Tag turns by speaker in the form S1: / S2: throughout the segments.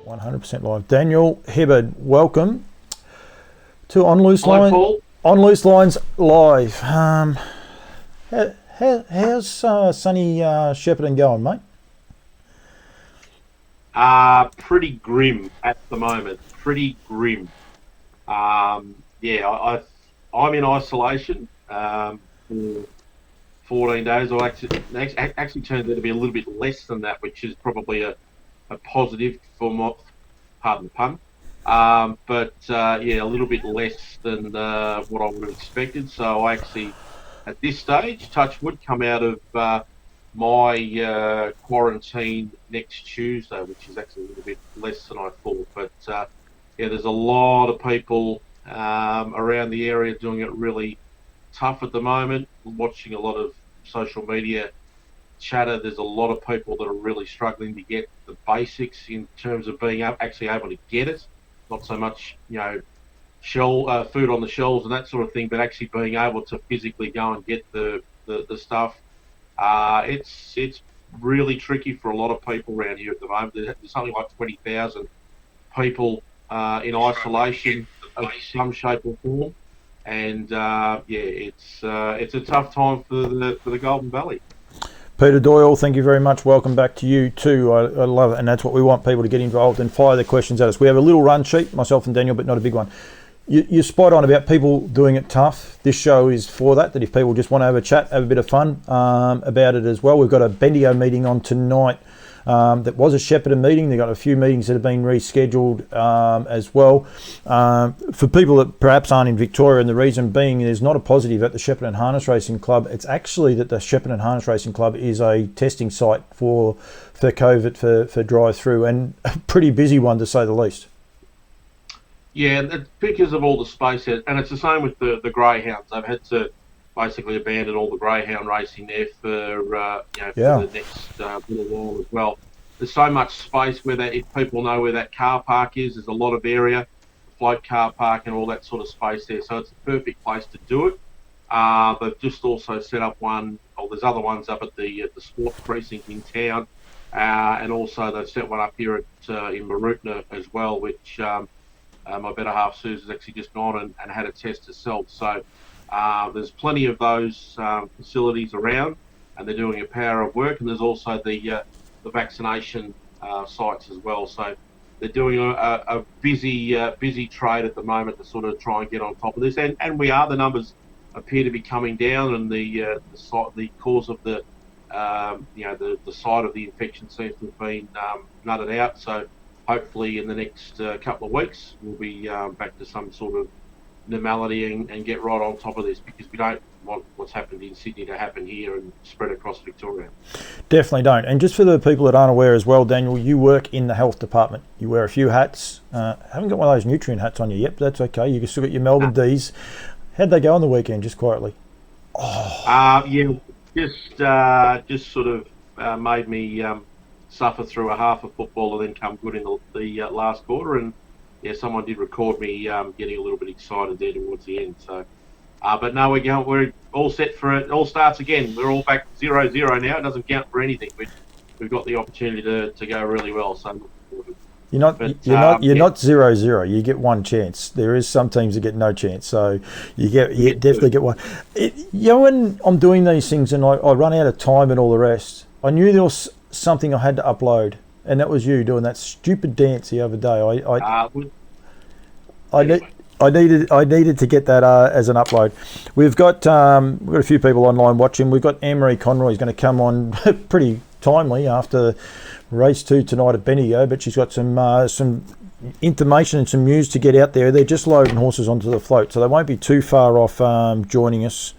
S1: 100% live. Daniel Hibbard, welcome to On Loose
S2: Hello,
S1: Line.
S2: Paul.
S1: On Loose Lines live. How's sunny Shepparton going, mate?
S2: Pretty grim at the moment. Pretty grim. Yeah, I'm in isolation for 14 days. I actually turned out to be a little bit less than that, which is probably a positive for my, pardon the pun. Yeah, a little bit less than what I would have expected. So I actually, at this stage, touch wood, come out of my quarantine next Tuesday, which is actually a little bit less than I thought. But yeah, there's a lot of people around the area doing it really tough at the moment. Watching a lot of social media chatter, there's a lot of people that are really struggling to get the basics in terms of being actually able to get it. Not so much, food on the shelves and that sort of thing, but actually being able to physically go and get the stuff. It's really tricky for a lot of people around here at the moment. There's something like 20,000 people in isolation of some shape or form, and it's a tough time for the Golden Valley.
S1: Peter Doyle, thank you very much. Welcome back to you too. I love it, and that's what we want, people to get involved and fire their questions at us. We have a little run sheet, myself and Daniel, but not a big one. You're spot on about people doing it tough. This show is for that if people just want to have a chat, have a bit of fun about it as well. We've got a Bendigo meeting on tonight. That was a Shepparton meeting. They've got a few meetings that have been rescheduled as well. For people that perhaps aren't in Victoria, and the reason being there's not a positive at the Shepparton Harness Racing Club. It's actually that the Shepparton Harness Racing Club is a testing site for COVID for drive-through, and a pretty busy one to say the least.
S2: Yeah, because of all the space, and it's the same with the greyhounds. They've had to basically abandon all the greyhound racing there for the next little while as well. There's so much space where if people know where that car park is, there's a lot of area, float car park and all that sort of space there. So it's a perfect place to do it. They've just also set up one, or there's other ones up at the sports precinct in town, and also they've set one up here in Mooroopna as well, which my better half Susan's actually just gone and had a test herself. So there's plenty of those facilities around, and they're doing a power of work. And there's also the vaccination sites as well. So they're doing a busy trade at the moment to sort of try and get on top of this. And the numbers appear to be coming down, and the cause of the site of the infection seems to have been nutted out. So hopefully in the next couple of weeks we'll be back to some sort of normality and get right on top of this, because we don't want what's happened in Sydney to happen here and spread across Victoria.
S1: Definitely don't. And just for the people that aren't aware as well, Daniel, you work in the health department. You wear a few hats. Haven't got one of those nutrient hats on you yet, but that's okay. You can still get your Melbourne D's. How'd they go on the weekend, just quietly?
S2: Just sort of made me suffer through a half of football and then come good in the last quarter. And yeah, someone did record me getting a little bit excited there towards the end. So, but no, we're all set for it. It all starts again. We're all back 0-0 now. It doesn't count for anything. We've got the opportunity to go really well. So
S1: you're not 0-0. You get one chance. There is some teams that get no chance. So you definitely get one. When I'm doing these things and I run out of time and all the rest, I knew there was something I had to upload, and that was you doing that stupid dance the other day. I needed to get that as an upload. We've got a few people online watching. We've got Anne-Marie Conroy is going to come on pretty timely after race 2 tonight at Bendigo, but she's got some information and some news to get out there. They're just loading horses onto the float, so they won't be too far off joining us.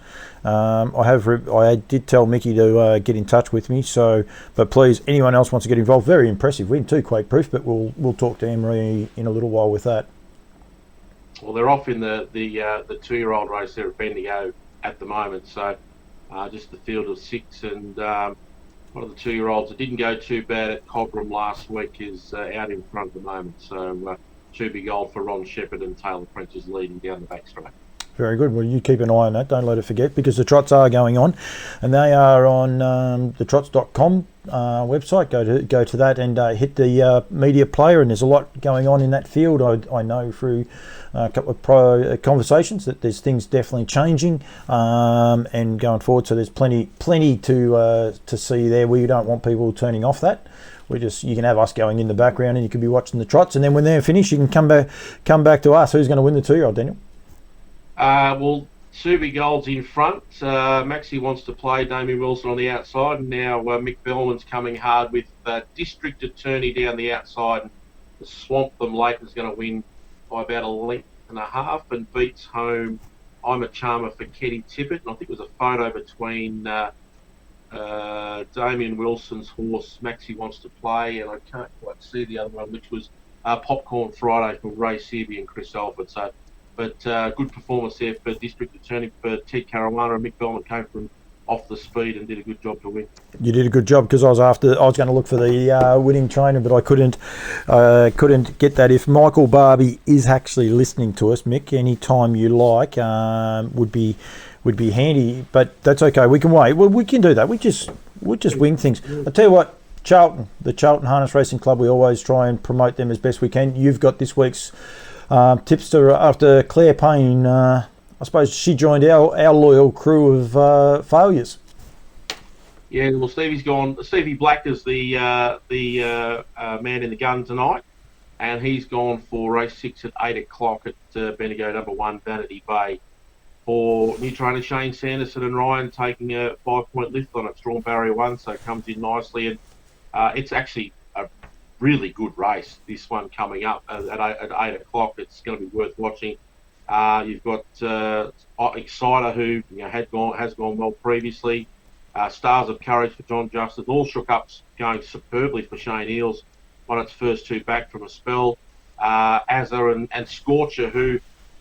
S1: I did tell Mickey to get in touch with me. So, but please, anyone else wants to get involved. Very impressive win too, quake proof. But we'll talk to Anne-Marie in a little while with that.
S2: Well, they're off in the 2-year-old race there at Bendigo at the moment. So, just the field of 6, and one of the 2-year-olds that didn't go too bad at Cobram last week is out in front at the moment. So, 2 big gold for Ron Shepherd, and Taylor French is leading down the back straight.
S1: Very good. Well, you keep an eye on that. Don't let it forget, because the trots are going on, and they are on the trots.com website. Go to that and hit the media player, and there's a lot going on in that field. I know through a couple of conversations that there's things definitely changing and going forward. So there's plenty to see there. We don't want people turning off that. You can have us going in the background, and you can be watching the trots, and then when they're finished, you can come back to us. Who's going to win the 2-year-old, Daniel?
S2: Well, Subi Gold's in front. Maxie wants to play Damien Wilson on the outside, and now Mick Bellman's coming hard with District Attorney down the outside. And the Swamp Them late is going to win by about a length and a half, and beats home I'm a Charmer for Kenny Tippett. And I think it was a photo between Damien Wilson's horse Maxie Wants to Play, and I can't quite see the other one, which was Popcorn Friday for Ray Searby and Chris Alford. But good performance there for District Attorney for Ted Caruana, and Mick Bellman came from off the speed and did a good job to win.
S1: You did a good job, because I was going to look for the winning trainer, but I couldn't get that. If Michael Barbie is actually listening to us, Mick, any time you like would be handy, but that's okay. We can wait. Well, we can do that. We just wing things. I'll tell you what, the Charlton Harness Racing Club, we always try and promote them as best we can. You've got this week's tipster after Claire Payne. I suppose she joined our loyal crew of failures.
S2: Yeah, well, Stevie's gone. Stevie Black is the man in the gun tonight, and he's gone for race 6 at 8 o'clock at Bendigo number 1 Vanity Bay. For new trainer Shane Sanderson and Ryan taking a 5-point lift on it, Storm Barrier 1, so it comes in nicely, and it's actually a really good race, this one coming up at 8 o'clock. It's going to be worth watching. You've got Exciter, who has gone well previously. Stars of Courage for John Justice. All Shook Up's going superbly for Shane Eels on its first 2 back from a spell. Azza and Scorcher, who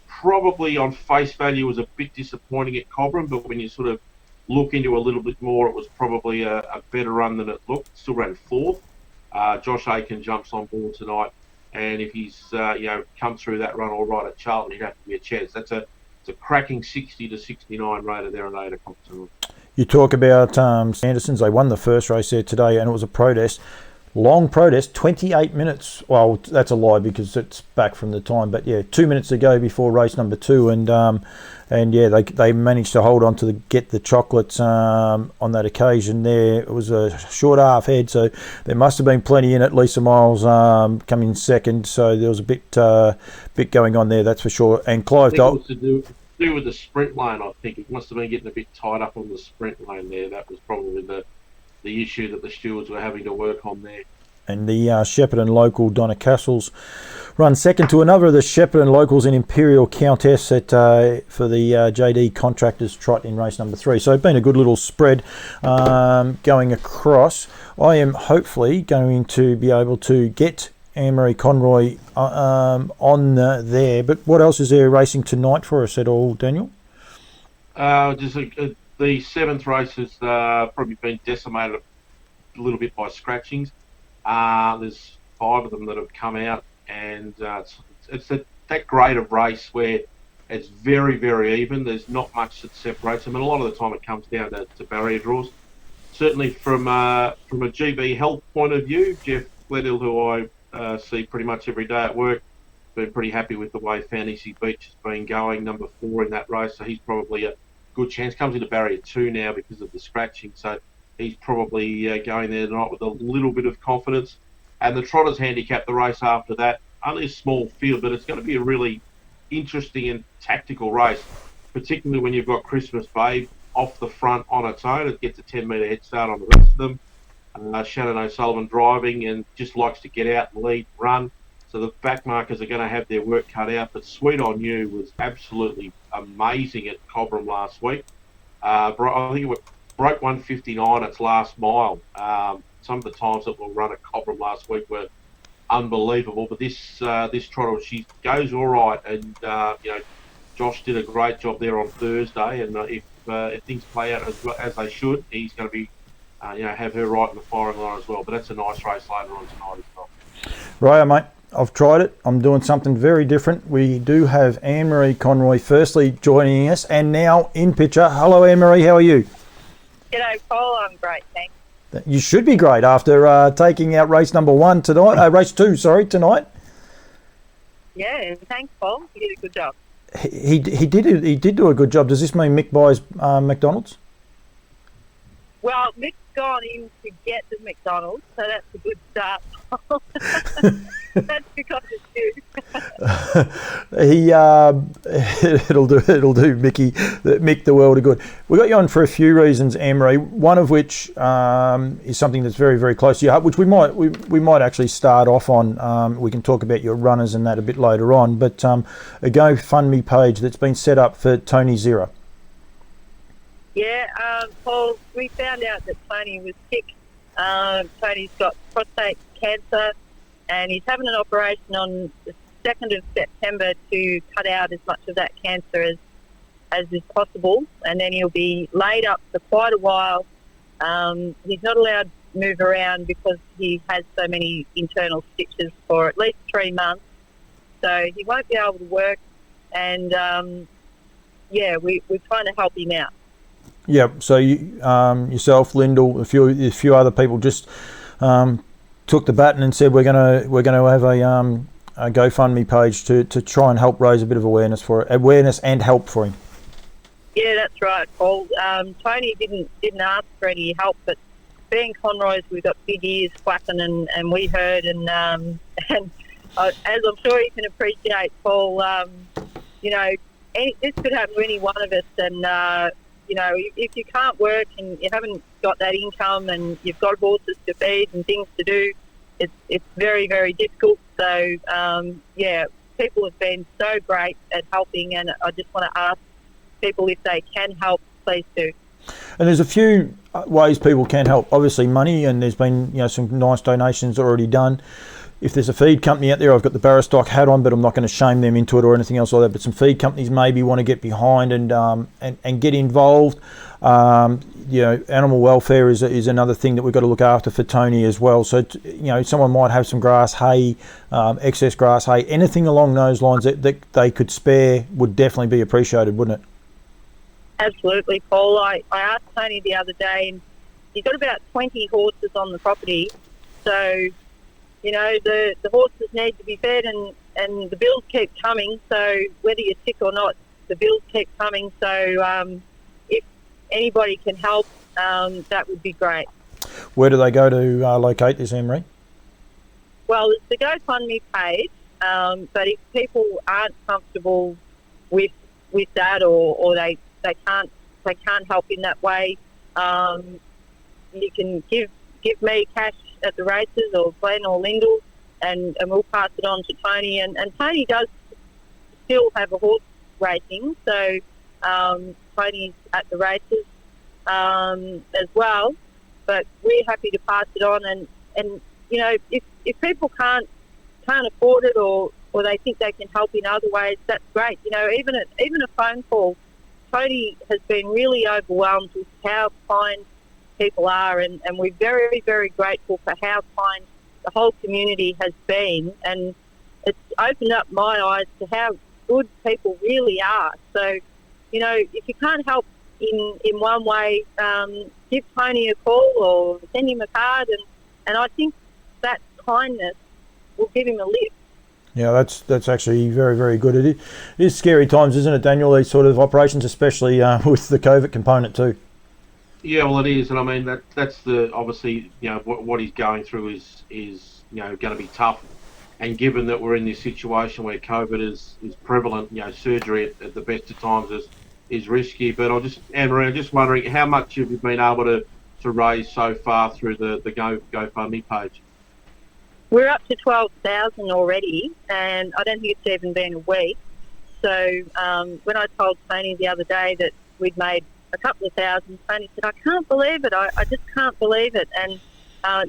S2: probably on face value was a bit disappointing at Cobram, but when you sort of look into a little bit more, it was probably a better run than it looked. Still ran 4th. Josh Aiken jumps on board tonight, and if he's come through that run all right at Charlton, he'd have to be a chance. It's a cracking 60 to 69 rated there at 8 o'clock tonight.
S1: You talk about Sanderson's. They won the first race there today, and it was a protest. Long protest, 28 minutes. Well, that's a lie because it's back from the time. But yeah, 2 minutes to go before race number 2, and yeah, they managed to hold on to get the chocolates on that occasion. There, it was a short half head, so there must have been plenty in it. Lisa Miles coming second, so there was a bit going on there, that's for sure. And Clive Dol.
S2: To do with the sprint lane, I think it must have been getting a bit tied up on the sprint lane there. That was probably the issue that the stewards were having to work on there.
S1: And the Shepparton local Donna Castles run second to another of the Shepparton locals in Imperial Countess for the JD Contractors Trot in race number 3. So it's been a good little spread going across. I am hopefully going to be able to get Anne-Marie Conroy on there. But what else is there racing tonight for us at all, Daniel?
S2: The 7th race has probably been decimated a little bit by scratchings. There's 5 of them that have come out, and it's that grade of race where it's very, very even. There's not much that separates them, and a lot of the time it comes down to barrier draws. Certainly from a GB health point of view, Jeff Gledhill, who I see pretty much every day at work, been pretty happy with the way Fantasy Beach has been going, number 4 in that race, so he's probably a good chance. Comes into barrier 2 now because of the scratching, so he's probably going there tonight with a little bit of confidence. And the Trotters handicap the race after that. Only a small field, but it's going to be a really interesting and tactical race, particularly when you've got Christmas Babe off the front on its own. It gets a 10-metre head start on the rest of them. Shannon O'Sullivan driving and just likes to get out and lead, run. So the back markers are going to have their work cut out. But Sweet On You was absolutely amazing at Cobram last week. I think it broke 159 its last mile. Some of the times that we'll run at Cobram last week were unbelievable, but this trotter, she goes all right, and Josh did a great job there on Thursday, and if things play out as they should, he's going to be have her right in the firing line as well. But that's a nice race later on tonight as well.
S1: Right, mate. I've tried it. I'm doing something very different. We do have Anne-Marie Conroy firstly joining us and now in picture. Hello, Anne-Marie. How are you?
S3: G'day, Paul. I'm great, thanks.
S1: You should be great after taking out race number 1 tonight. Race 2, tonight.
S3: Yeah, thanks, Paul. You did a good job.
S1: He did do a good job. Does this mean Mick buys McDonald's?
S3: Well, Mick's gone in to get the McDonald's, so that's a good start. That's because it's you.
S1: It'll do Mick the world of good. We got you on for a few reasons, Anne-Marie. One of which is something that's very, very close to your heart, which we might actually start off on. We can talk about your runners and that a bit later on. But a GoFundMe page that's been set up for Tony Zera.
S3: Yeah, Paul. We found out that Tony was sick. Tony's got prostate cancer, and he's having an operation on the 2nd of September to cut out as much of that cancer as is possible, and then he'll be laid up for quite a while. He's not allowed to move around because he has so many internal stitches for at least 3 months, so he won't be able to work, and we're trying to help him out.
S1: Yeah, so you, yourself, Lyndall, a few other people just took the baton and said we're gonna have a GoFundMe page to try and help raise a bit of awareness and help for him.
S3: Yeah, that's right, Paul. Tony didn't ask for any help, but being Conroys, we've got big ears flapping, and we heard, and as I'm sure you can appreciate, Paul, this could happen to any one of us, and if you can't work and you haven't got that income and you've got horses to feed and things to do, it's very, very difficult. So, people have been so great at helping, and I just want to ask people if they can help, please do.
S1: And there's a few ways people can help. Obviously money, and there's been some nice donations already done. If there's a feed company out there, I've got the Barristock hat on, but I'm not going to shame them into it or anything else like that. But some feed companies maybe want to get behind and get involved. Animal welfare is another thing that we've got to look after for Tony as well. So someone might have some grass hay, excess grass hay, anything along those lines that they could spare would definitely be appreciated, wouldn't it?
S3: Absolutely, Paul. I asked Tony the other day, and he's got about 20 horses on the property, so. The horses need to be fed, and the bills keep coming. So whether you're sick or not, the bills keep coming. So if anybody can help, that would be great.
S1: Where do they go to locate this, Anne-Marie?
S3: Well, it's the GoFundMe page, but if people aren't comfortable with that, or they can't help in that way, you can give me cash at the races, or Glenn or Lyndall, and we'll pass it on to Tony. And Tony does still have a horse racing, so Tony's at the races as well. But we're happy to pass it on, and if people can't afford it, or they think they can help in other ways, that's great. Even a phone call. Tony has been really overwhelmed with how kind people are, and we're very, very grateful for how kind the whole community has been, and it's opened up my eyes to how good people really are. So, if you can't help in one way, give Tony a call or send him a card, and I think that kindness will give him a lift.
S1: Yeah, that's actually very, very good. It is scary times, isn't it, Daniel, these sort of operations, especially with the COVID component too.
S2: Yeah, well, it is, and I mean that's the obviously what he's going through is going to be tough, and given that we're in this situation where COVID is prevalent, surgery at the best of times is risky. But Anne-Marie, I'm just wondering how much have you been able to raise so far through the GoFundMe page?
S3: We're up to 12,000 already, and I don't think it's even been a week. So when I told Tony the other day that we'd made a couple of thousand, Tony said, "I can't believe it. I just can't believe it." And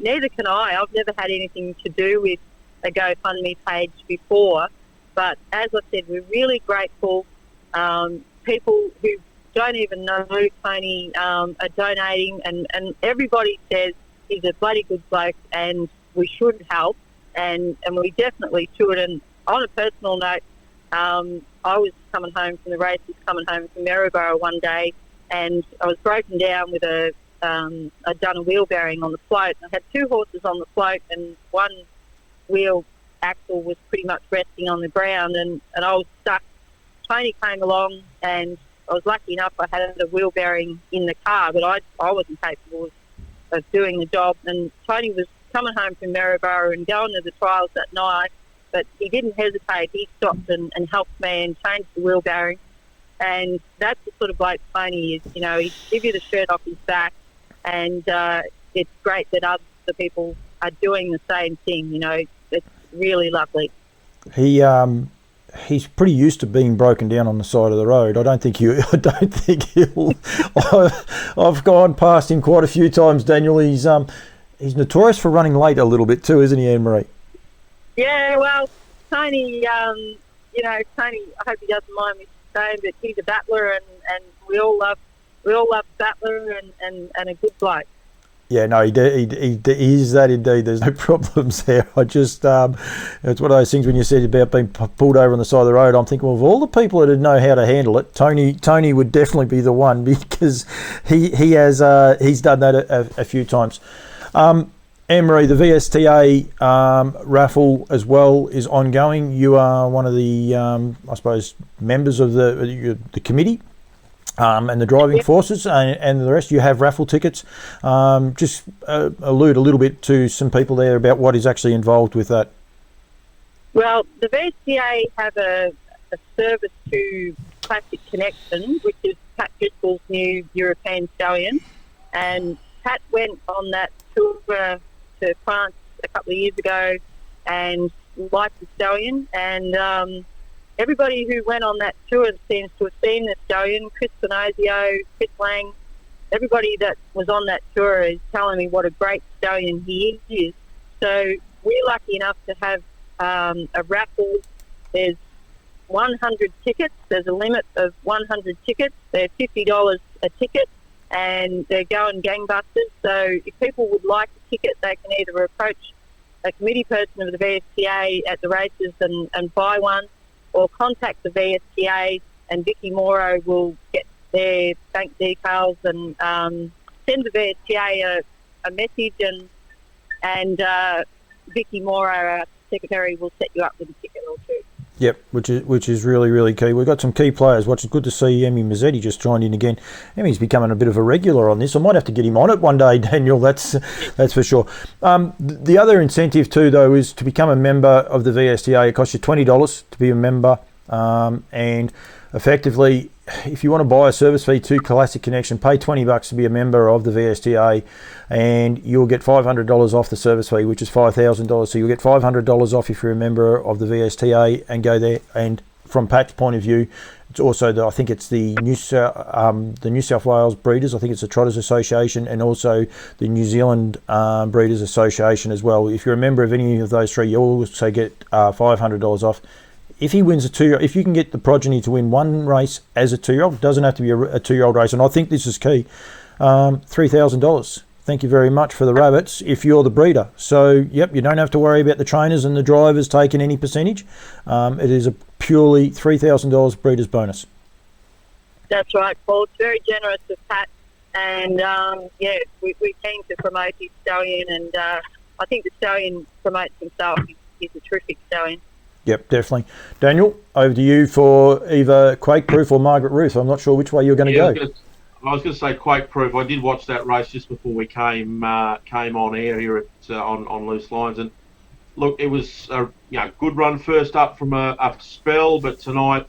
S3: neither can I. I've never had anything to do with a GoFundMe page before. But as I said, we're really grateful. People who don't even know Tony are donating, and everybody says he's a bloody good bloke and we should help. and we definitely toured. And on a personal note, I was coming home from the races, coming home from Maryborough one day, and I was broken down with I'd done a wheel bearing on the float. I had 2 horses on the float, and one wheel axle was pretty much resting on the ground, and I was stuck. Tony came along, and I was lucky enough I had a wheel bearing in the car, but I wasn't capable of doing the job. And Tony was coming home from Maryborough and going to the trials that night, but he didn't hesitate. He stopped and helped me and changed the wheel bearing. And that's the sort of bloke Tony is. You know, he'd give you the shirt off his back, and it's great that other people are doing the same thing. You know, it's really lovely.
S1: He's pretty used to being broken down on the side of the road. I don't think he'll. I've gone past him quite a few times, Daniel. He's notorious for running late a little bit too, isn't he, Anne-Marie?
S3: Yeah, well, Tony, Tony, I hope he doesn't mind me saying, but he's a battler, and we all love battler and a good bloke.
S1: Yeah, no, he is that indeed. There's no problems there. I just, it's one of those things when you said about being pulled over on the side of the road, I'm thinking, well, of all the people that know how to handle it, Tony would definitely be the one, because he's done that a few times. Anne-Marie, the VSTA raffle as well is ongoing. You are one of the, I suppose, members of the committee. And the driving forces and the rest. You have raffle tickets. Just allude a little bit to some people there about what is actually involved with that.
S3: Well, the VSTA have a service to Classic Connection, which is Pat Driscoll's new European stallion. And Pat went on that tour to France a couple of years ago and liked the stallion. And everybody who went on that tour seems to have seen the stallion. Chris Finozio, Chris Lang, everybody that was on that tour is telling me what a great stallion he is. So we're lucky enough to have a raffle. There's 100 tickets. There's a limit of 100 tickets. They're $50 a ticket, and they're going gangbusters. So if people would like a ticket, they can either approach a committee person of the VSTA at the races and buy one, or contact the VSTA, and Vicky Morrow will get their bank details and send the VSTA a message, and Vicky Morrow, our secretary, will set you up with a ticket or two.
S1: Yep, which is really, really key. We've got some key players, which is good to see. Emmy Mazzetti just joined in again. Emmy's becoming a bit of a regular on this. I might have to get him on it one day, Daniel, that's for sure. The other incentive too, though, is to become a member of the VSTA. It costs you $20 to be a member, and effectively, if you want to buy a service fee to Classic Connection, pay $20 to be a member of the VSTA, and you'll get $500 off the service fee, which is $5,000. So you'll get $500 off if you're a member of the VSTA and go there. And from Pat's point of view, it's also I think it's the New South Wales Breeders. I think it's the Trotters Association, and also the New Zealand Breeders Association as well. If you're a member of any of those three, you'll also get $500 off. If he wins if you can get the progeny to win one race as a 2-year-old, it doesn't have to be a 2-year-old race, and I think this is key, $3,000. Thank you very much for the rabbits if you're the breeder. So, yep, you don't have to worry about the trainers and the drivers taking any percentage. It is a purely $3,000 breeder's bonus.
S3: That's right, Paul. It's very generous of Pat, and we're keen to promote his stallion, and I think the stallion promotes himself. He's a terrific stallion.
S1: Yep, definitely. Daniel, over to you for either Quake Proof or Margaret Ruth. I'm not sure which way you're going to go.
S2: I was going to say Quake Proof. I did watch that race just before we came on air here on Loose Lines, and look, it was a good run first up from a spell, but tonight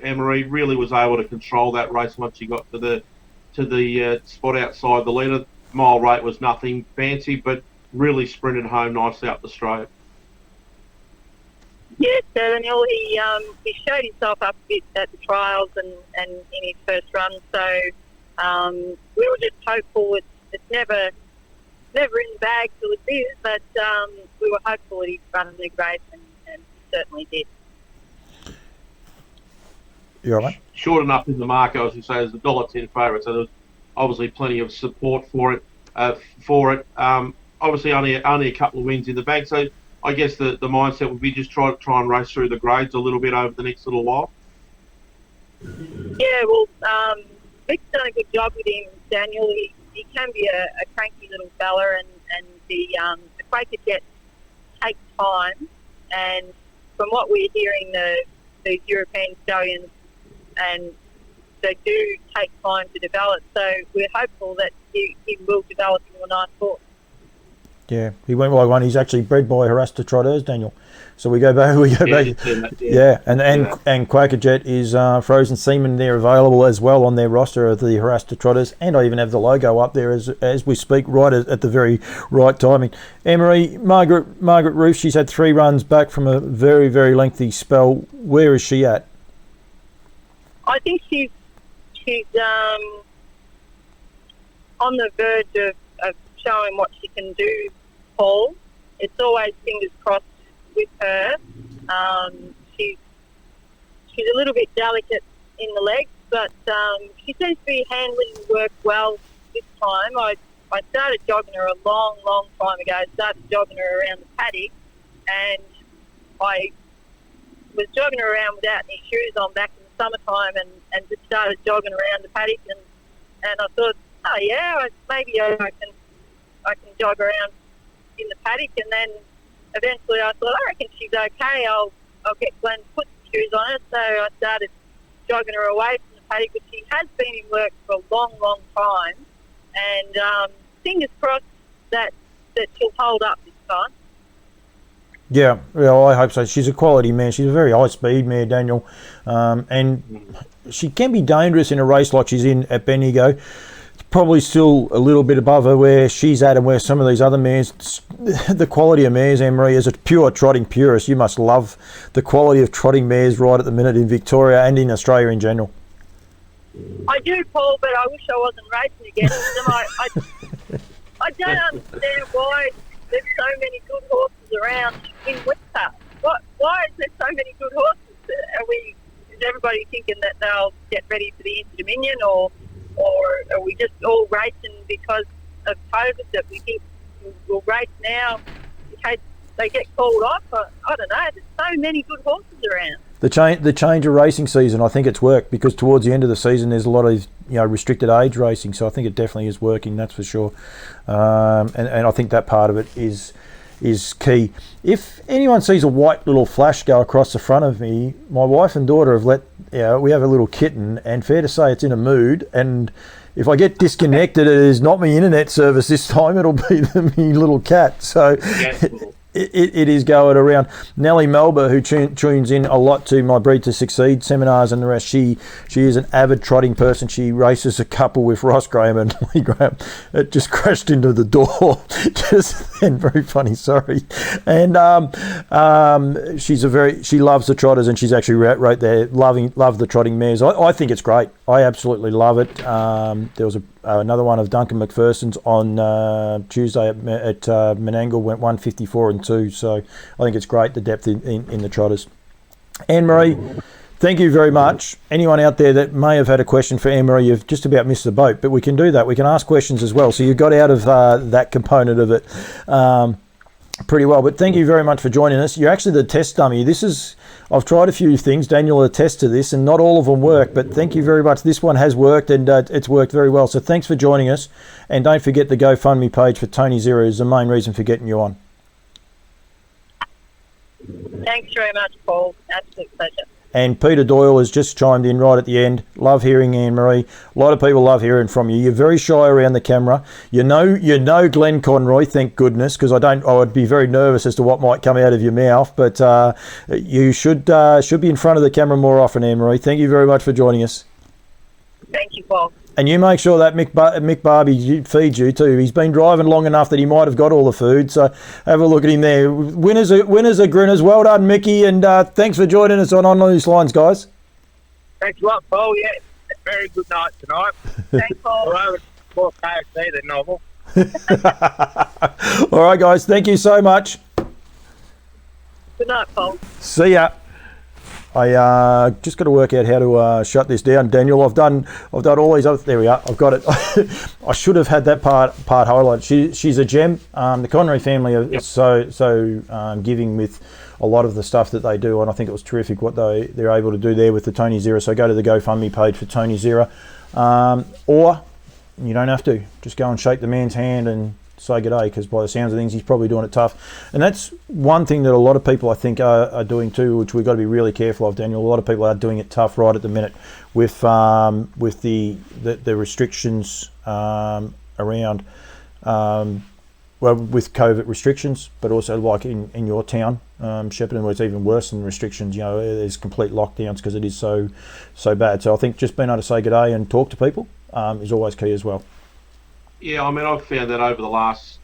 S2: Anne-Marie really was able to control that race once she got to the spot outside the leader. Mile rate was nothing fancy, but really sprinted home nicely up the straight.
S3: Yes, Daniel, he showed himself up a bit at the trials and in his first run, so we were just hopeful. It's never in the bag till it is, but we were hopeful that he'd run a big race, and he certainly did.
S1: You all right?
S2: Short enough in the market, I was going to say, there's a $1.10 favourite, so there's obviously plenty of support for it. Obviously, only a couple of wins in the bank, so I guess the mindset would be just try and race through the grades a little bit over the next little while.
S3: Yeah, well, Vic's done a good job with him, Daniel. He can be a cranky little fella, and the Quaker Jet takes time. And from what we're hearing, the European stallions, and they do take time to develop. So we're hopeful that he will develop into a nice horse.
S1: Yeah, he went by one. He's actually bred by Harassed Trotters, Daniel. So we go back. Yeah, and Quaker Jet is Frozen Seaman. They're available as well on their roster of the Harassed Trotters, and I even have the logo up there as we speak, right at the very right timing. Emery, Margaret Roof, she's had 3 runs back from a very, very lengthy spell. Where is she at?
S3: I think she's on the verge of showing what she can do, Paul. It's always fingers crossed with her. She's a little bit delicate in the legs, but she seems to be handling work well this time. I started jogging her a long, long time ago. I started jogging her around the paddock, and I was jogging her around without any shoes on back in the summertime, and just started jogging around the paddock, and I thought, oh yeah, maybe I can jog around in the paddock, and then eventually I thought, I reckon she's okay. I'll get Glenn to put some shoes on her. So I started jogging her away from the paddock, but she has been in work for a long, long time, and fingers crossed that she'll hold up this time.
S1: Yeah, well, I hope so. She's a quality mare. She's a very high-speed mare, Daniel, and she can be dangerous in a race like she's in at Bendigo. It's probably still a little bit above her where she's at and where some of these other mares, the quality of mares, Emery, as a pure trotting purist, you must love the quality of trotting mares right at the minute in Victoria and in Australia in general.
S3: I do, Paul, but I wish I wasn't racing against them. I don't understand why there's so many good horses around in winter. Why is there so many good horses? Is everybody thinking that they'll get ready for the Inter-Dominion, or are we just all racing because of COVID that we think we'll race now in case they get called off? I don't know. There's so many good horses around. The
S1: change of racing season, I think it's worked, because towards the end of the season there's a lot of restricted age racing, so I think it definitely is working, that's for sure. And I think that part of it is key. If anyone sees a white little flash go across the front of me, my wife and daughter have we have a little kitten, and fair to say it's in a mood, and if I get disconnected, it is not my internet service this time, it'll be me little cat. So it is going around. Nellie Melba, who tunes in a lot to my Breed to Succeed seminars and the rest, she is an avid trotting person. She races a couple with Ross Graham and Lee Graham. It just crashed into the door just then. Very funny, sorry. And she loves the trotters, and she's actually right there love the trotting mares. I think it's great. I absolutely love it. There was another one of Duncan McPherson's on Tuesday at Menangle, went 154 and 2, so I think it's great, the depth in the trotters. Anne-Marie, thank you very much. Anyone out there that may have had a question for Anne-Marie, you've just about missed the boat, but we can do that. We can ask questions as well, so you got out of that component of it pretty well. But thank you very much for joining us. You're actually the test dummy. I've tried a few things, Daniel will attest to this, and not all of them work, but thank you very much. This one has worked, and it's worked very well. So thanks for joining us, and don't forget the GoFundMe page for Tony Zero is the main reason for getting you on.
S3: Thanks very much, Paul. Absolute pleasure.
S1: And Peter Doyle has just chimed in right at the end. Love hearing Anne-Marie. A lot of people love hearing from you. You're very shy around the camera. You know Glenn Conroy, thank goodness, because I would be very nervous as to what might come out of your mouth. But you should be in front of the camera more often, Anne-Marie. Thank you very much for joining us.
S3: Thank you, Paul.
S1: And you make sure that Mick Barbie feeds you too. He's been driving long enough that he might have got all the food. So have a look at him there. Winners are grinners. Well done, Mickey. And thanks for joining us on Loose Lines, guys.
S4: Thanks a lot, Paul. Yeah, very good night tonight.
S3: Thanks, Paul.
S4: More KFC than novel.
S1: All right, guys. Thank you so much.
S3: Good night, Paul.
S1: See ya. I just got to work out how to shut this down, Daniel. I've done all these other. There we are. I've got it. I should have had that part highlighted. She's a gem. The Connery family are so giving with a lot of the stuff that they do, and I think it was terrific what they're able to do there with the Tony Zera. So go to the GoFundMe page for Tony Zera, or you don't have to. Just go and shake the man's hand and say good day, because by the sounds of things, he's probably doing it tough. And that's one thing that a lot of people, I think, are doing too, which we've got to be really careful of, Daniel. A lot of people are doing it tough right at the minute with the restrictions around, well, with COVID restrictions, but also like in your town, Shepparton, where it's even worse than restrictions. You know, there's complete lockdowns because it is so bad. So I think just being able to say good day and talk to people is always key as well.
S2: Yeah, I mean, I've found that over the last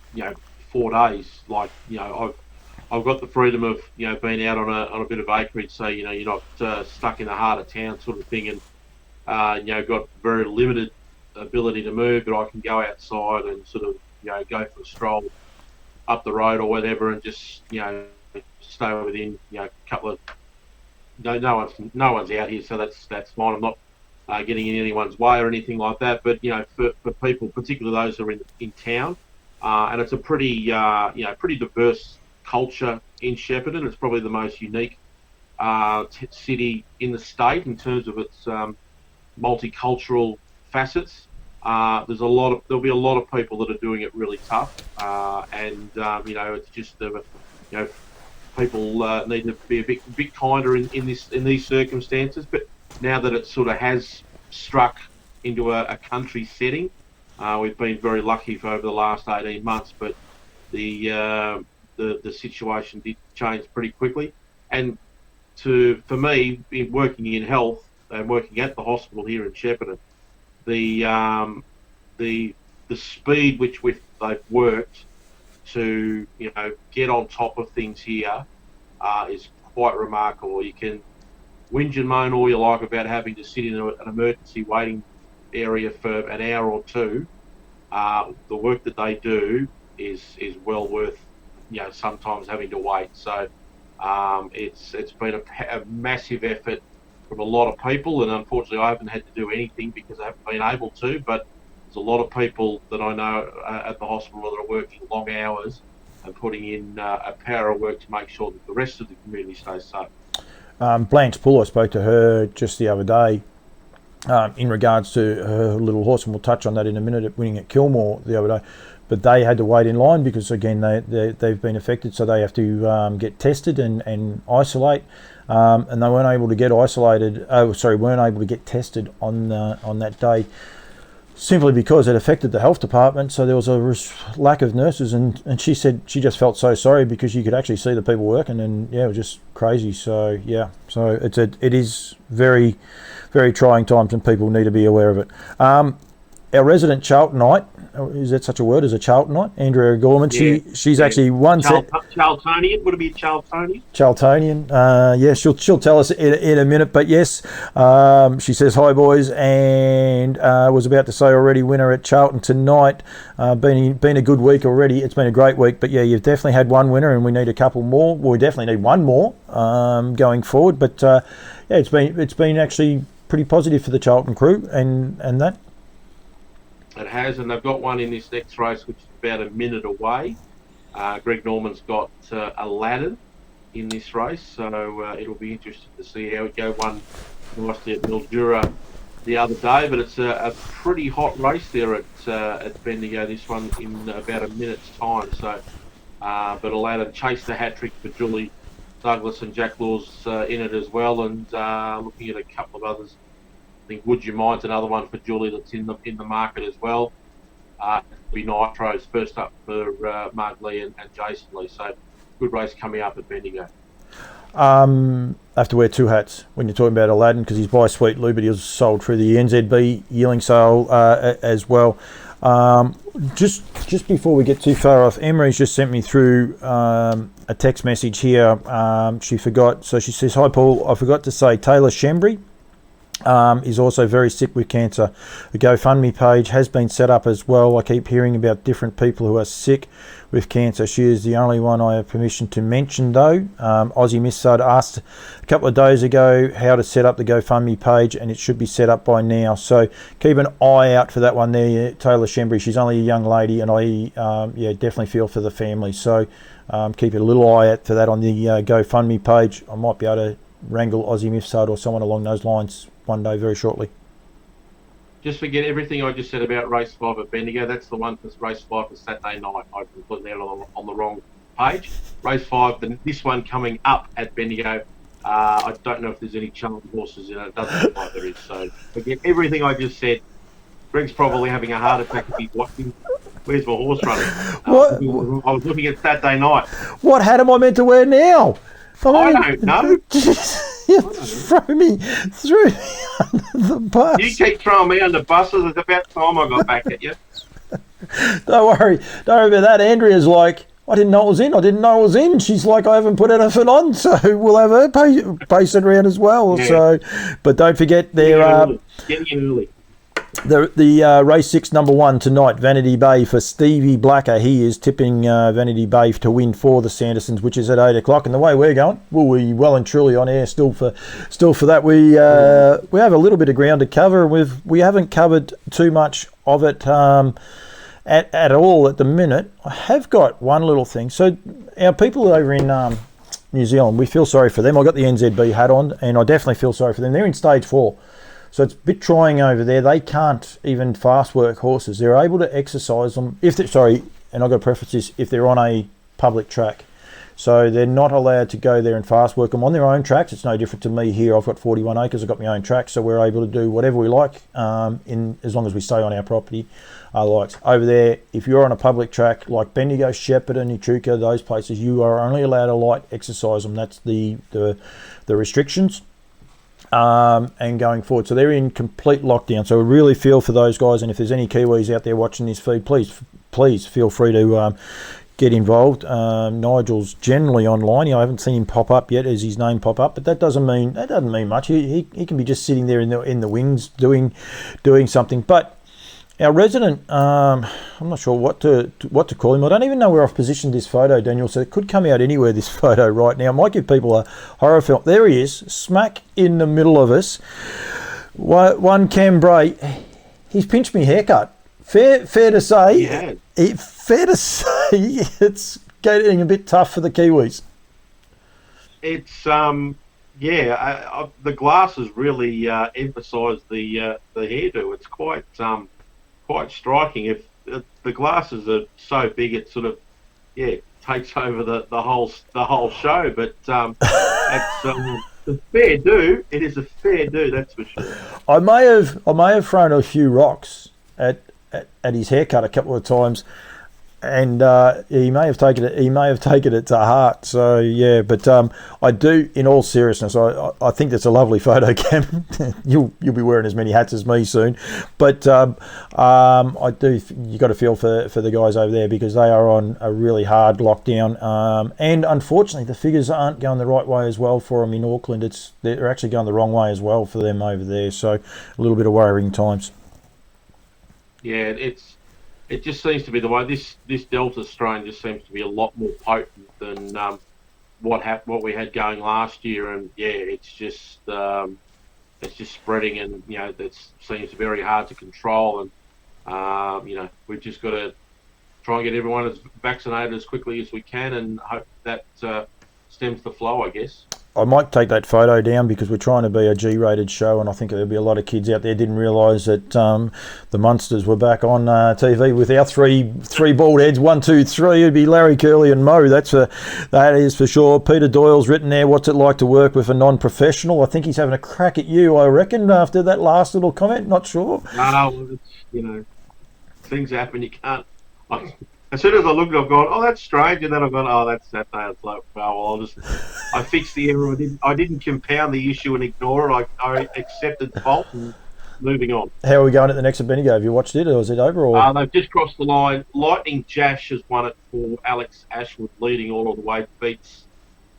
S2: 4 days, like I've got the freedom of being out on a bit of acreage, so you're not stuck in the heart of town sort of thing, and got very limited ability to move, but I can go outside and sort of go for a stroll up the road or whatever, and just stay within a couple of no one's out here, so that's fine. I'm not getting in anyone's way or anything like that, but for people, particularly those who are in town, and it's a pretty pretty diverse culture in Shepparton. It's probably the most unique city in the state in terms of its multicultural facets. There'll be a lot of people that are doing it really tough, and it's just people need to be a bit kinder in these circumstances. But now that it sort of has struck into a country setting, we've been very lucky for over the last 18 months, but the situation did change pretty quickly. And for me, in working in health and working at the hospital here in Shepparton, the speed which they've worked to get on top of things here is quite remarkable. You can whinge and moan all you like about having to sit in an emergency waiting area for an hour or two. The work that they do is well worth sometimes having to wait. So it's been a massive effort from a lot of people, and unfortunately I haven't had to do anything because I haven't been able to, but there's a lot of people that I know at the hospital that are working long hours and putting in a power of work to make sure that the rest of the community stays safe.
S1: Blanche Poole, I spoke to her just the other day in regards to her little horse, and we'll touch on that in a minute, at winning at Kilmore the other day. But they had to wait in line because, again, they've been affected, so they have to get tested and isolate. And they weren't able to get weren't able to get tested on that day, simply because it affected the health department. So there was a lack of nurses, and she said she just felt so sorry because you could actually see the people working, and it was just crazy. So it is very, very trying times, and people need to be aware of it. Our resident Charltonite, is that such a word as a Charltonite? Andrea Gorman. Yeah. She's actually one
S2: Charltonian. Would it be Charltonian?
S1: Charltonian. She'll tell us in a minute. But yes, she says hi boys, and was about to say already winner at Charlton tonight. Been a good week already. It's been a great week. But yeah, you've definitely had one winner, and we need a couple more. Well, we definitely need one more going forward. But it's been actually pretty positive for the Charlton crew and that.
S2: It has, and they've got one in this next race, which is about a minute away. Greg Norman's got Aladdin in this race, so it'll be interesting to see how it go. Won nicely at Mildura the other day, but it's a pretty hot race there at Bendigo. This one in about a minute's time. So, but Aladdin chased the hat trick for Julie Douglas, and Jack Law's in it as well, and looking at a couple of others. I think Would You Mind's another one for Julie that's in the market as well. It'll be Nitro's first up for Mark Lee and Jason Lee. So good race coming up at Bendigo.
S1: I have to wear two hats when you're talking about Aladdin, because he's by Sweet Lou, but he was sold through the NZB yearling sale as well. Just before we get too far off, Emery's just sent me through a text message here. She forgot, so she says, hi Paul, I forgot to say Taylor Shembry is also very sick with cancer. The GoFundMe page has been set up as well. I keep hearing about different people who are sick with cancer. She is the only one I have permission to mention, though. Aussie Miss Sud asked a couple of days ago how to set up the GoFundMe page, and it should be set up by now. So keep an eye out for that one there, Taylor Shembry. She's only a young lady, and I definitely feel for the family. So keep a little eye out for that on the GoFundMe page. I might be able to wrangle Aussie Miss Sud or someone along those lines one day very shortly.
S2: Just forget everything I just said about race 5 at Bendigo. That's the one for race 5 for Saturday night. I completely out on the wrong page. Race 5, this one coming up at Bendigo. I don't know if there's any challenge horses in it. It doesn't look like there is. So forget everything I just said. Greg's probably having a heart attack if he's watching. Where's my horse running?
S1: What?
S2: I was looking at Saturday night.
S1: What hat am I meant to wear now?
S2: I don't know.
S1: You threw me under the bus.
S2: You keep throwing me under buses. It's about time I got back at you.
S1: Don't worry about that. Andrea's like, I didn't know it was in. She's like, I haven't put anything on, so we'll have her pacing around as well. Yeah. So, but don't forget
S2: getting in early.
S1: The race 6 number 1 tonight, Vanity Bay for Stevie Blacker. He is tipping Vanity Bay to win for the Sandersons, which is at 8 o'clock. And the way we're going, we're well and truly on air still for that. We have a little bit of ground to cover. We haven't covered too much of it at all at the minute. I have got one little thing. So our people over in New Zealand, we feel sorry for them. I got the NZB hat on, and I definitely feel sorry for them. They're in stage 4. So it's a bit trying over there. They can't even fast work horses. They're able to exercise them and I've got to preface this, if they're on a public track. So they're not allowed to go there and fast work them on their own tracks. It's no different to me here. I've got 41 acres. I've got my own track, so we're able to do whatever we like as long as we stay on our property. Over there, if you're on a public track like Bendigo, Shepparton, Echuca, those places, you are only allowed to light exercise them. That's the restrictions. And going forward, so they're in complete lockdown. So we really feel for those guys, and if there's any Kiwis out there watching this feed, please feel free to get involved. Nigel's generally online. I haven't seen him pop up yet as his name pop up, but that doesn't mean much. He can be just sitting there in the wings doing something. But our resident, I'm not sure what to call him. I don't even know where I've positioned this photo, Daniel, so it could come out anywhere, this photo right now. It might give people a horror film. There he is, smack in the middle of us. One Cam Bray, he's pinched me haircut. Fair to say,
S2: yeah.
S1: Fair to say it's getting a bit tough for the Kiwis.
S2: It's, the glasses really emphasise the hairdo. It's quite striking. If the glasses are so big, it sort of takes over the whole show. But it's a fair do. It is a fair do, that's for sure. I may have thrown a few rocks at his haircut a couple of times, and he may have taken it to heart. So yeah, but I do, in all seriousness, I think that's a lovely photo, Cam. You'll be wearing as many hats as me soon, but I do. You got to feel for the guys over there, because they are on a really hard lockdown, and unfortunately the figures aren't going the right way as well for them in Auckland. They're actually going the wrong way as well for them over there. So a little bit of worrying times. Yeah, it just seems to be the way. This Delta strain just seems to be a lot more potent than what we had going last year, and it's just spreading, and that seems very hard to control, and we've just got to try and get everyone as vaccinated as quickly as we can, and hope that stems the flow, I guess.
S1: I might take that photo down, because we're trying to be a G-rated show, and I think there'll be a lot of kids out there didn't realise that the Munsters were back on TV with our three bald heads, 1, 2, 3. It'd be Larry, Curly, and Mo. That is for sure. Peter Doyle's written there, what's it like to work with a non-professional? I think he's having a crack at you, I reckon, after that last little comment. Not sure.
S2: No, things happen. You can't. As soon as I looked, I've gone, oh, that's strange, and then I've gone, oh, that's Saturday. It's like, well, I fixed the error. I didn't compound the issue and ignore it. I accepted the fault and moving on.
S1: How are we going at the next at Bendigo? Have you watched it, or is it over? Or?
S2: They've just crossed the line. Lightning Jash has won it for Alex Ashwood, leading all of the way. Beats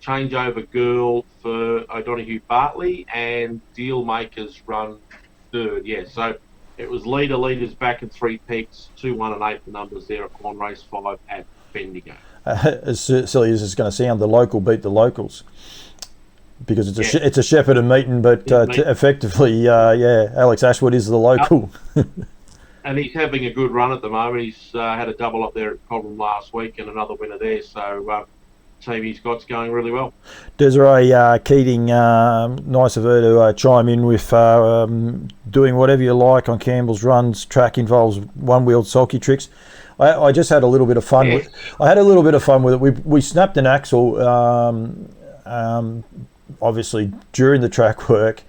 S2: Changeover Girl for O'Donoghue Bartley, and Dealmakers run third. Yeah, so it was leaders back in 3 peaks, 2, 1 and 8 the numbers there at race 5 at Bendigo.
S1: As silly as it's going to sound, the local beat the locals because it's a Shepparton meeting, but effectively, Alex Ashwood is the local.
S2: And he's having a good run at the moment. He's had a double up there at Cobram last week and another winner there. So team he's got's going really well.
S1: Desiree Keating, nice of her to chime in with doing whatever you like on Campbell's runs. Track involves one-wheeled sulky tricks. I just had a little bit of fun with. I had a little bit of fun with it. We snapped an axle, obviously during the track work.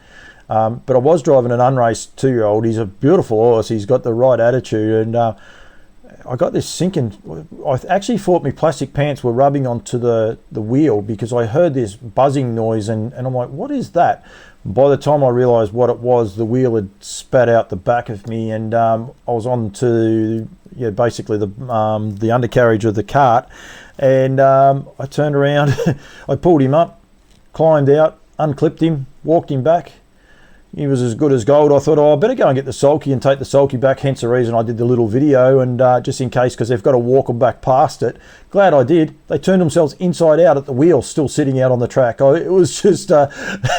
S1: But I was driving an unraced 2-year-old. He's a beautiful horse. He's got the right attitude, and I got this sinking. I actually thought my plastic pants were rubbing onto the wheel because I heard this buzzing noise, and I'm like, what is that? By the time I realised what it was, the wheel had spat out the back of me, and I was on to basically the undercarriage of the cart, and I turned around, I pulled him up, climbed out, unclipped him, walked him back. He was as good as gold. I thought, I better go and get the sulky and take the sulky back, hence the reason I did the little video, and just in case, because they've got to walk them back past it. Glad I did. They turned themselves inside out at the wheel, still sitting out on the track. It was just, it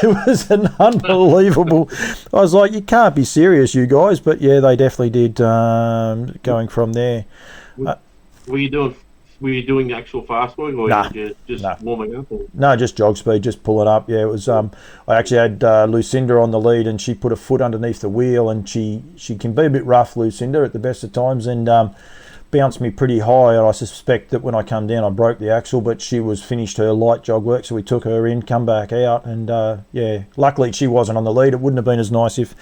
S1: was an unbelievable. I was like, you can't be serious, you guys. But yeah, they definitely did, going from there.
S2: Were you doing the actual fast work, or were you just warming up? Or?
S1: No, just jog speed, just pulling up. Yeah, it was. I actually had Lucinda on the lead, and she put a foot underneath the wheel, and she can be a bit rough, Lucinda, at the best of times, and bounced me pretty high. And I suspect that when I come down, I broke the axle, but she was finished her light jog work, so we took her in, come back out, and luckily she wasn't on the lead. It wouldn't have been as nice if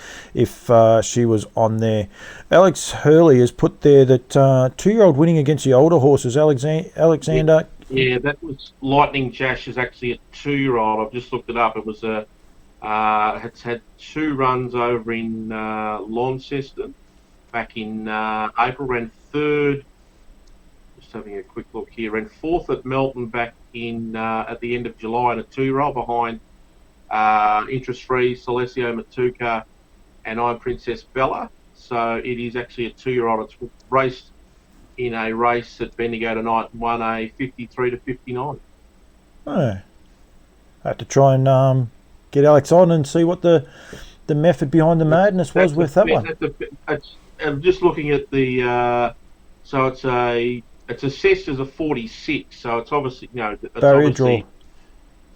S1: she was on there. Alex Hurley has put there that 2-year-old winning against the older horses. Alexander.
S2: Yeah, that was Lightning Jash is actually a 2-year-old. I've just looked it up. It was it's had 2 runs over in Launceston back in April. Ran 3rd. Just having a quick look here. Ran 4th at Melton back in at the end of July, and a 2-year-old behind Interest Free, Celesio Matuka, and I'm Princess Bella. So it is actually a 2-year-old. It's raced in a race at Bendigo tonight and won a 53 to 59.
S1: Oh, I have to try and get Alex on and see what the method behind the madness was with that one.
S2: I'm just looking at the. So it's assessed as a 46. So it's obviously
S1: barrier draw.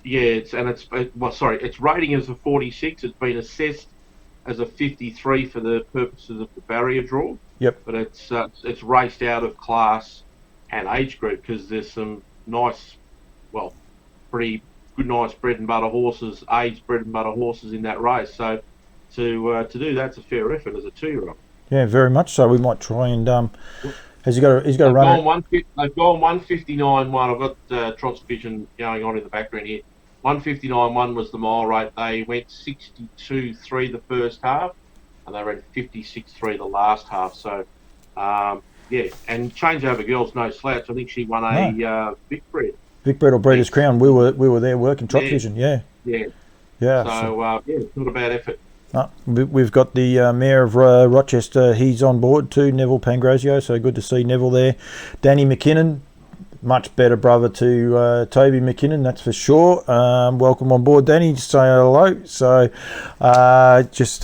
S2: Yeah, its rating as a 46. It's been assessed as a 53 for the purposes of the barrier draw.
S1: Yep.
S2: But it's raced out of class and age group because there's some nice, pretty good, nice bread and butter horses, aged bread and butter horses in that race. So to do that's a fair effort as a 2-year-old.
S1: Yeah, very much so. We might try and he's got to run.
S2: They've gone 159.1. I've got Trot's Vision going on in the background here. 159.1 was the mile rate. They went 62.3 the first half, and they ran 56.3 the last half. So, and Changeover Girls no slouch. I think she won a Vic Bred.
S1: Vic Bred or Breeders' Crown. We were there working Trot Vision. Yeah.
S2: So it's not a bad effort.
S1: We've got the Mayor of Rochester. He's on board too, Neville Pangrazio. So good to see Neville there. Danny McKinnon. Much better brother to Toby McKinnon, that's for sure. Welcome on board, Danny. Just say hello. So just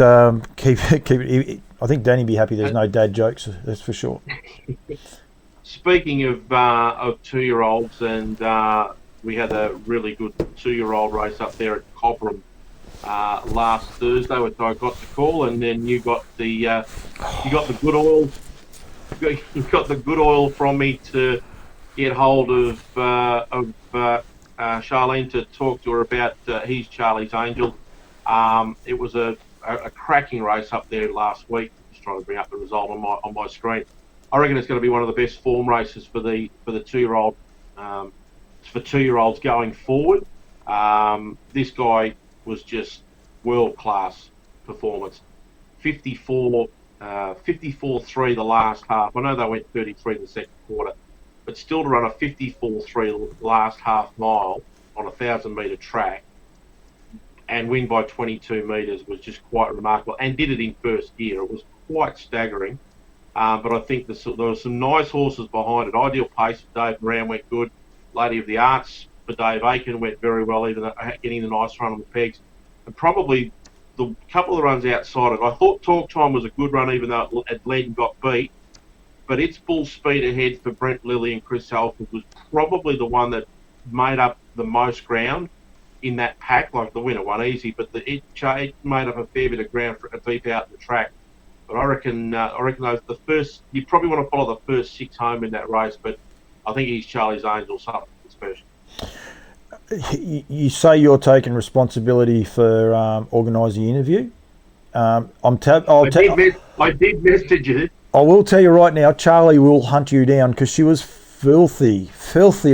S1: keep it. I think Danny be happy there's no dad jokes, that's for sure.
S2: Speaking of 2-year-olds, and we had a really good 2-year-old race up there at Cobram last Thursday, which I got the call, and then you got the good oil. You got the good oil from me to get hold of Charlene to talk to her about He's Charlie's Angel. It was a cracking race up there last week. Just trying to bring up the result on my screen. I reckon it's going to be one of the best form races for the 2-year-old for 2-year-olds going forward. This guy was just world class performance. 54.3 the last half. I know they went 33 in the second quarter. But still to run a 54.3 last half mile on a 1,000 metre track, and win by 22 metres was just quite remarkable, and did it in first gear. It was quite staggering. But I think there were some nice horses behind it. Ideal Pace for Dave Brown went good. Lady of the Arts for Dave Aiken went very well, even getting the nice run on the pegs. And probably the couple of the runs outside it, I thought Talk Time was a good run, even though it led and got beat. But its full speed ahead for Brent Lilly and Chris Halford was probably the one that made up the most ground in that pack. Like, the winner won easy, but it made up a fair bit of ground for deep out the track. But I reckon the first, you probably want to follow the first 6 home in that race, but I think he's Charlie's Angel, something special.
S1: You say you're taking responsibility for organising the interview. I did message you. I will tell you right now, Charlie will hunt you down, because she was filthy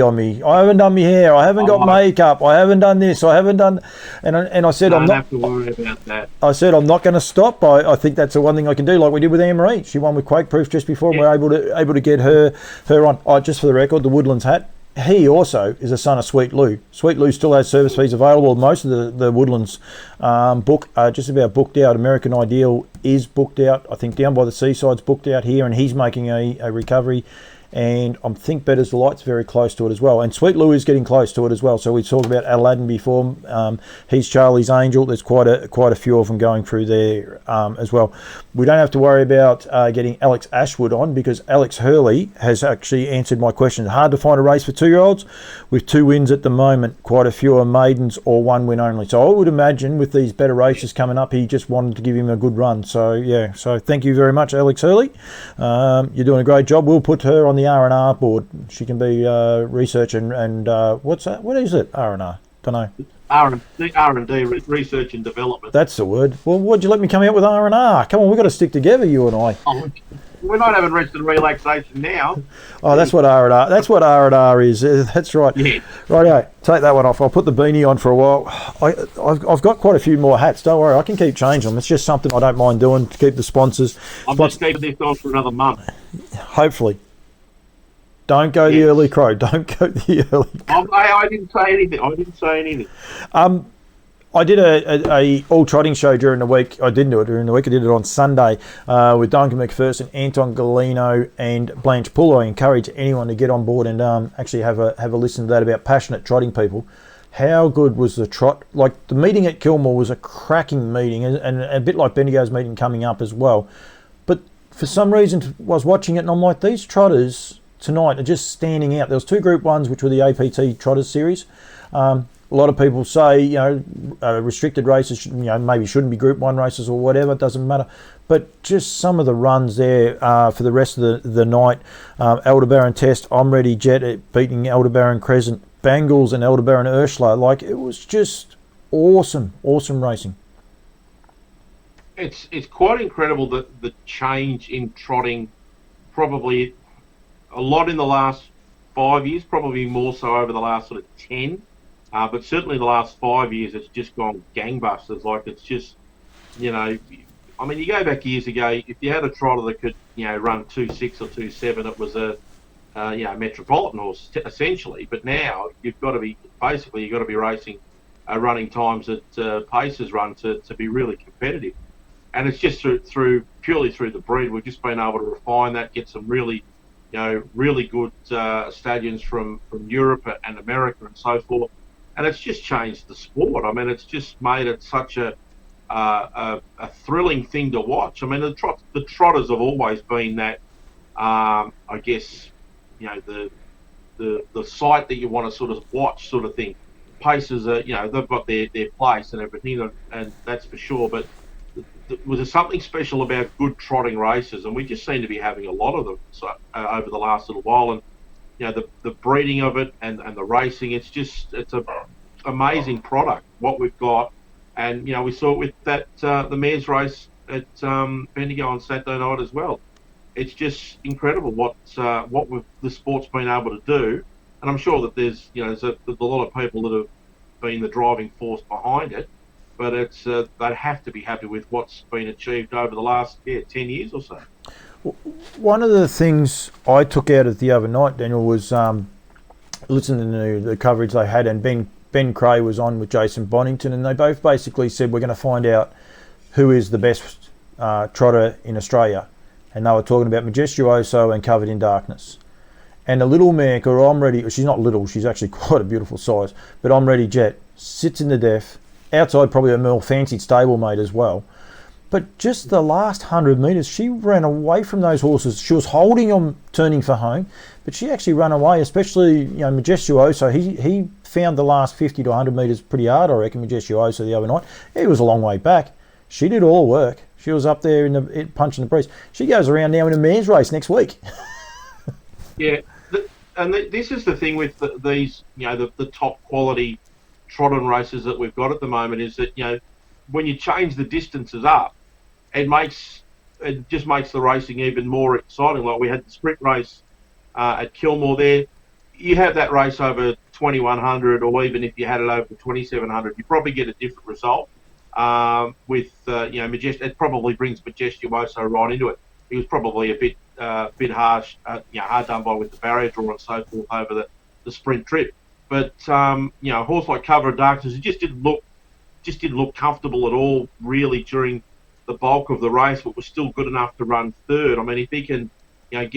S1: on me. I haven't done my hair. I haven't got makeup. I haven't done this. I haven't done, and I said I'm not.
S2: Don't have to worry about that.
S1: I said I'm not going to stop. I think that's the one thing I can do, like we did with Anne-Marie. She won with Quake Proof just before, and we're able to get her on. Just for the record, the Woodlands hat. He also is a son of Sweet Lou. Sweet Lou still has service fees available. Most of the Woodlands book are just about booked out. American Ideal is booked out. I think Down by the Seaside's booked out here, and he's making a recovery. And I think Better's the Light's very close to it as well. And Sweet Lou is getting close to it as well. So we talked about Aladdin before. He's Charlie's Angel. There's quite a few of them going through there as well. We don't have to worry about getting Alex Ashwood on, because Alex Hurley has actually answered my question. Hard to find a race for 2-year-olds with 2 wins at the moment. Quite a few are maidens or 1 win only. So I would imagine with these better races coming up, he just wanted to give him a good run. So yeah. So thank you very much, Alex Hurley. You're doing a great job. We'll put her on the R&R board. She can be research and what's that? What is it? R&R? Don't know.
S2: R&D, research and development.
S1: That's the word. Well, why'd you let me come out with R&R? Come on, we've got to stick together, you and I.
S2: Oh, we're not having rest and relaxation now.
S1: Oh, that's what R&R. That's what R&R is. That's right.
S2: Yeah.
S1: Rightio. Take that one off. I'll put the beanie on for a while. I've got quite a few more hats. Don't worry. I can keep changing them. It's just something I don't mind doing to keep the sponsors.
S2: I'm just keeping this on for another month.
S1: Hopefully. Don't go the early crow. Don't go the early crow.
S2: I didn't say anything.
S1: I did a all trotting show during the week. I didn't do it during the week. I did it on Sunday with Duncan McPherson, Anton Galino, and Blanche Poole. I encourage anyone to get on board and actually have a listen to that about passionate trotting people. How good was the trot? Like, the meeting at Kilmore was a cracking meeting, and a bit like Bendigo's meeting coming up as well. But for some reason, I was watching it and I'm like, these trotters tonight are just standing out. There was 2 Group 1s, which were the APT Trotters series. A lot of people say, restricted races, maybe shouldn't be Group 1 races or whatever. It doesn't matter. But just some of the runs there for the rest of the night. Aldebaran Test, I'm Ready Jet beating Aldebaran Crescent, Bangles and Aldebaran Ursula. Like, it was just awesome racing.
S2: It's quite incredible that the change in trotting, probably a lot in the last 5 years, probably more so over the last sort of 10. But certainly the last 5 years, it's just gone gangbusters. Like, it's just, you go back years ago, if you had a trotter that could, run 2.6 or 2.7, it was a metropolitan horse, essentially. But now you've got to be racing running times that paces run to be really competitive. And it's just purely through the breed. We've just been able to refine that, get some really good stallions from Europe and America and so forth. And it's just changed the sport. I mean, it's just made it such a thrilling thing to watch. I mean, the trotters have always been that, I guess, the sight that you want to sort of watch, sort of thing. Paces are, they've got their place and everything, and that's for sure. But was there something special about good trotting races? And we just seem to be having a lot of them over the last little while. And the breeding of it and the racing, it's a amazing product what we've got. And we saw it with that the mares race at Bendigo on Saturday night as well. It's just incredible what the sport's been able to do. And I'm sure that there's a lot of people that have been the driving force behind it. But it's they'd have to be happy with what's been achieved over the last 10 years or so.
S1: One of the things I took out of the other night, Daniel, was listening to the coverage they had, and Ben Ben Cray was on with Jason Bonington, and they both basically said we're going to find out who is the best trotter in Australia. And they were talking about Majestuoso and Covered in Darkness. And a little mare, or I'm Ready, she's not little, she's actually quite a beautiful size, but I'm Ready Jet sits in the def, outside probably a more fancied stablemate as well. But just the last 100 metres, she ran away from those horses. She was holding on, turning for home, but she actually ran away, especially, Majestuoso. He found the last 50 to 100 metres pretty hard, I reckon, Majestuoso the other night. He was a long way back. She did all the work. She was up there punching the breeze. She goes around now in a mare's race next week.
S2: Yeah, this is the thing with these, the top quality trotting races that we've got at the moment is that, when you change the distances up, it just makes the racing even more exciting. Like we had the sprint race at Kilmore there. You have that race over 2100, or even if you had it over 2700, you probably get a different result. It probably brings Majestuoso right into it. He was probably a bit harsh, hard done by with the barrier draw and so forth over the sprint trip. But a horse like Cover of Darkness, it just didn't look comfortable at all really during the bulk of the race, but was still good enough to run third. I mean, if he can, get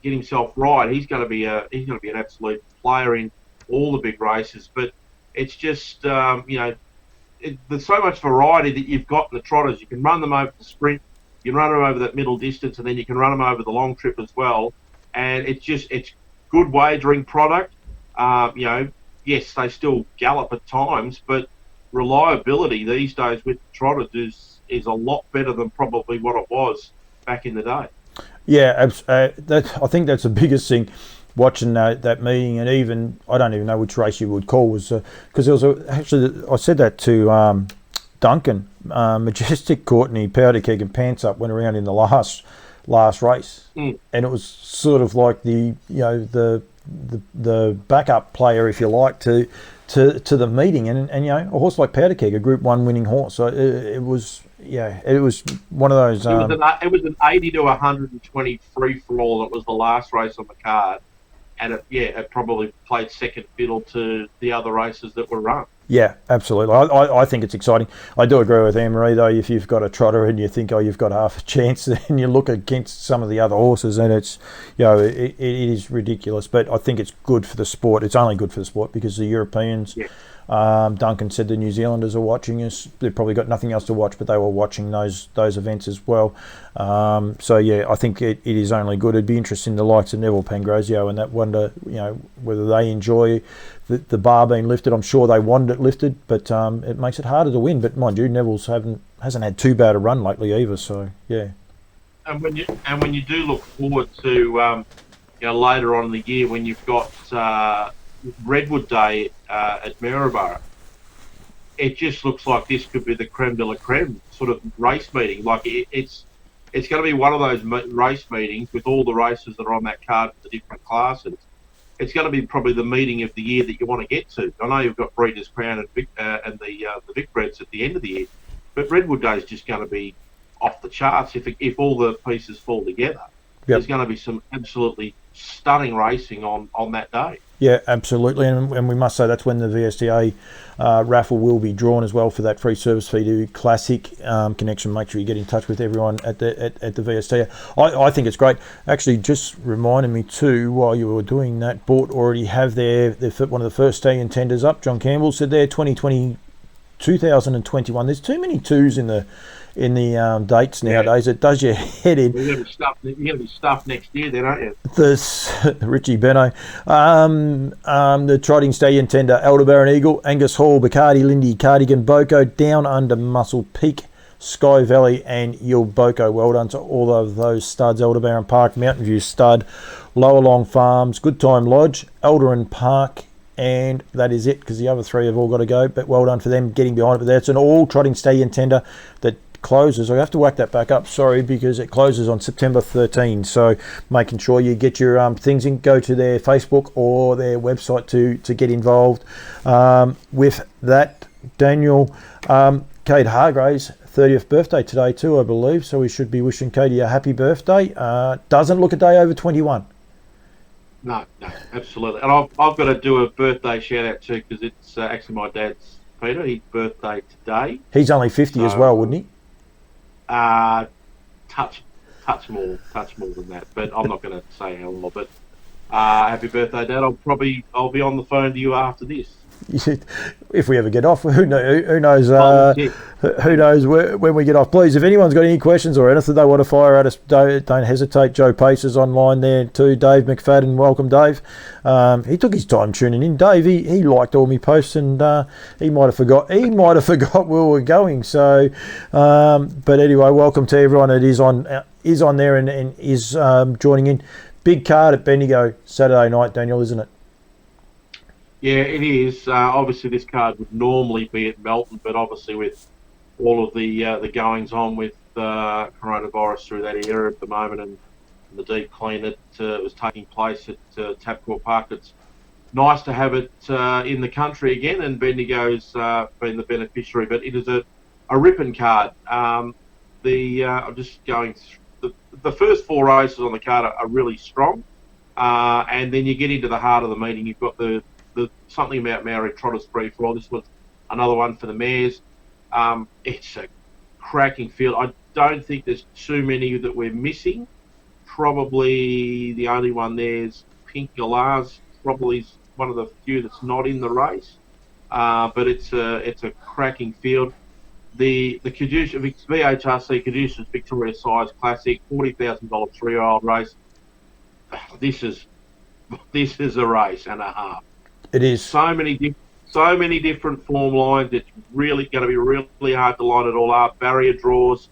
S2: himself right, he's going to be an absolute player in all the big races. But it's just there's so much variety that you've got in the trotters. You can run them over the sprint, you can run them over that middle distance, and then you can run them over the long trip as well. And it's good wagering product. Yes, they still gallop at times, but reliability these days with the trotters is a lot better than probably what it was back in the day.
S1: Yeah, I think that's the biggest thing. Watching that meeting, and even I don't even know which race you would call, was because there was actually I said that to Duncan. Majestic Courtney, Powder Keg and Pants Up went around in the last race, and it was sort of like the backup player, if you like, to the meeting, and a horse like Powder Keg, a Group 1 winning horse. So it was one of those.
S2: It was an 80 to 120 free for all. That was the last race on the card. And it probably played second fiddle to the other races that were run.
S1: Yeah, absolutely. I think it's exciting. I do agree with Anne-Marie, though. If you've got a trotter and you think, you've got half a chance, then you look against some of the other horses, and it's, it is ridiculous. But I think it's good for the sport. It's only good for the sport because the Europeans. Yeah. Duncan said the New Zealanders are watching us. They've probably got nothing else to watch, but they were watching those events as well. I think it is only good. It'd be interesting, the likes of Neville Pangrazio and that, wonder, whether they enjoy the bar being lifted. I'm sure they wanted it lifted, but it makes it harder to win. But mind you, Neville's hasn't had too bad a run lately either. So yeah.
S2: And when you do look forward to later on in the year when you've got Redwood Day at Maryborough, it just looks like this could be the creme de la creme sort of race meeting. Like it's going to be one of those race meetings with all the races that are on that card for the different classes. It's going to be probably the meeting of the year that you want to get to. I know you've got Breeders' Crown and the Vic Breds at the end of the year, but Redwood Day is just going to be off the charts if all the pieces fall together. Yep. There's going to be some absolutely stunning racing on that day.
S1: Yeah, absolutely, and we must say that's when the VSTA raffle will be drawn as well for that free service fee to Classic Connection. Make sure you get in touch with everyone at the VSTA. I think it's great. Actually, just reminded me too, while you were doing that, Bort already have their one of the first stallion tenders up. John Campbell said there 2021. There's too many twos in the dates nowadays. It does your head in.
S2: You're going to be stuffed next year then, aren't you?
S1: There's Richie Benno. The Trotting Stallion tender, Aldebaran Eagle, Angus Hall, Bacardi, Lindy, Cardigan, Boko, Down Under, Muscle Peak, Sky Valley and Yield Boko. Well done to all of those studs. Aldebaran Park, Mountain View Stud, Lower Long Farms, Good Time Lodge, Alderan Park, and that is it, because the other three have all got to go. But well done for them getting behind it. But that's an all Trotting Stallion tender that closes. I have to whack that back up, sorry, because it closes on September 13. So making sure you get your things in, go to their Facebook or their website to get involved with that. Daniel, Kate Hargraves 30th birthday today too, I believe, so we should be wishing Katie a happy birthday. Doesn't look a day over 21.
S2: No, absolutely. And I've got to do a birthday shout out too, because it's actually my dad's, Peter. His birthday today.
S1: He's only 50 as well, wouldn't he?
S2: Touch more than that. But I'm not going to say how long. But happy birthday, Dad. I'll be on the phone to you after this.
S1: If we ever get off, who knows? Who knows when we get off? Please, if anyone's got any questions or anything they want to fire at us, don't hesitate. Joe Pace is online there too. Dave McFadden, welcome, Dave. He took his time tuning in. Dave, he liked all my posts, and he might have forgot where we were going. So, but anyway, welcome to everyone that is on there and is joining in. Big card at Bendigo Saturday night, Daniel, isn't it?
S2: Yeah, it is. Obviously, this card would normally be at Melton, but obviously with all of the goings on with coronavirus through that area at the moment and the deep clean that was taking place at Tabcorp Park, it's nice to have it in the country again, and Bendigo's been the beneficiary. But it is a ripping card. I'm just going through the first four races on the card are really strong, and then you get into the heart of the meeting. You've got the something about Maori Trotters free for all. This was another one for the mares. It's a cracking field. I don't think there's too many that we're missing. Probably the only one there is Pink Galars. Probably is one of the few that's not in the race. But it's a cracking field. The VHRC Caduceus Victoria Size Classic, $40,000 3-year-old race. This is a race and a half.
S1: It is.
S2: So many different form lines. It's really going to be really hard to line it all up. Barrier draws.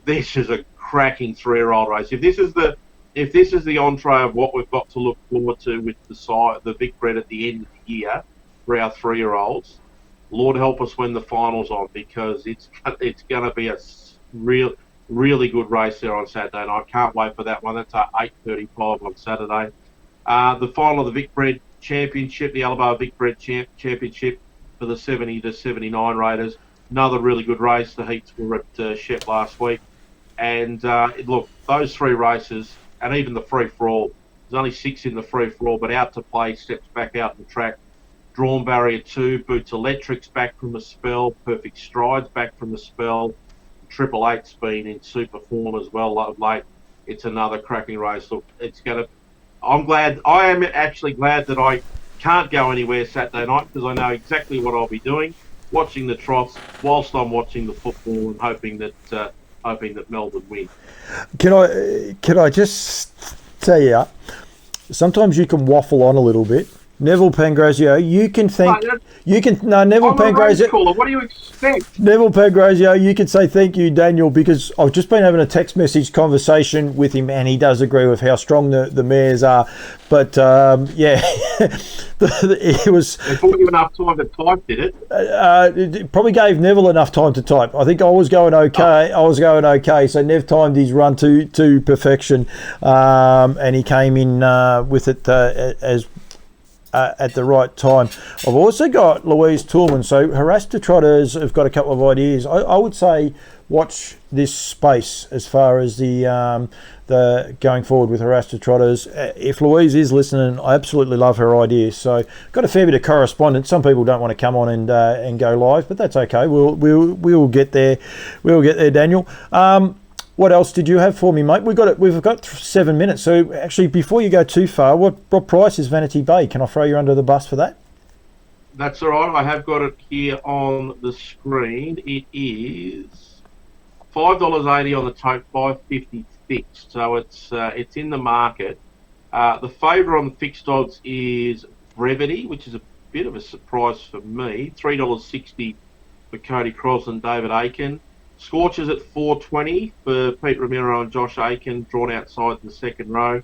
S2: This is a cracking 3-year-old race. If this is the entree of what we've got to look forward to with the Vic Bred at the end of the year for our 3-year-olds, Lord help us when the final's on, because it's going to be a really good race there on Saturday, and I can't wait for that one. That's at 8:35 on Saturday. The final of the Vic Bred Championship, the Alabama Vic Bred Championship for the 70 to 79 Raiders. Another really good race. The heats were at Shep last week. And look, those three races, and even the free-for-all, there's only 6 in the free-for-all, but Out to Play steps back out the track. Drawn Barrier 2, Boots Electric's back from the spell. Perfect Strides back from the spell. Triple Eight's been in super form as well of late. It's another cracking race. Look, I am actually glad that I can't go anywhere Saturday night, because I know exactly what I'll be doing, watching the trots whilst I'm watching the football and hoping that Melbourne win.
S1: Can I just tell you, sometimes you can waffle on a little bit. Neville Pangrazio, Neville
S2: Pangrazio. What do you expect?
S1: Neville Pangrazio, you can say thank you, Daniel, because I've just been having a text message conversation with him, and he does agree with how strong the mares are. But it was.
S2: It bought you enough time to type, did it?
S1: It probably gave Neville enough time to type. I think I was going okay. So Nev timed his run to perfection, and he came in with it as. At the right time. I've also got Louise Toolman. So Harassed Trotters have got a couple of ideas. I would say watch this space as far as the going forward with Harassed Trotters. If Louise is listening, I absolutely love her ideas. So got a fair bit of correspondence. Some people don't want to come on and go live, but that's okay. We'll get there. We'll get there, Daniel. What else did you have for me, mate? We've got 7 minutes. So actually, before you go too far, what price is Vanity Bay? Can I throw you under the bus for that?
S2: That's all right. I have got it here on the screen. It is $5.80 on the tote, $5.50 fixed. So it's in the market. The favourite on the fixed odds is Brevity, which is a bit of a surprise for me. $3.60 for Cody Cross and David Aiken. Scorchers at $4.20 for Pete Romero and Josh Aiken, drawn outside the second row.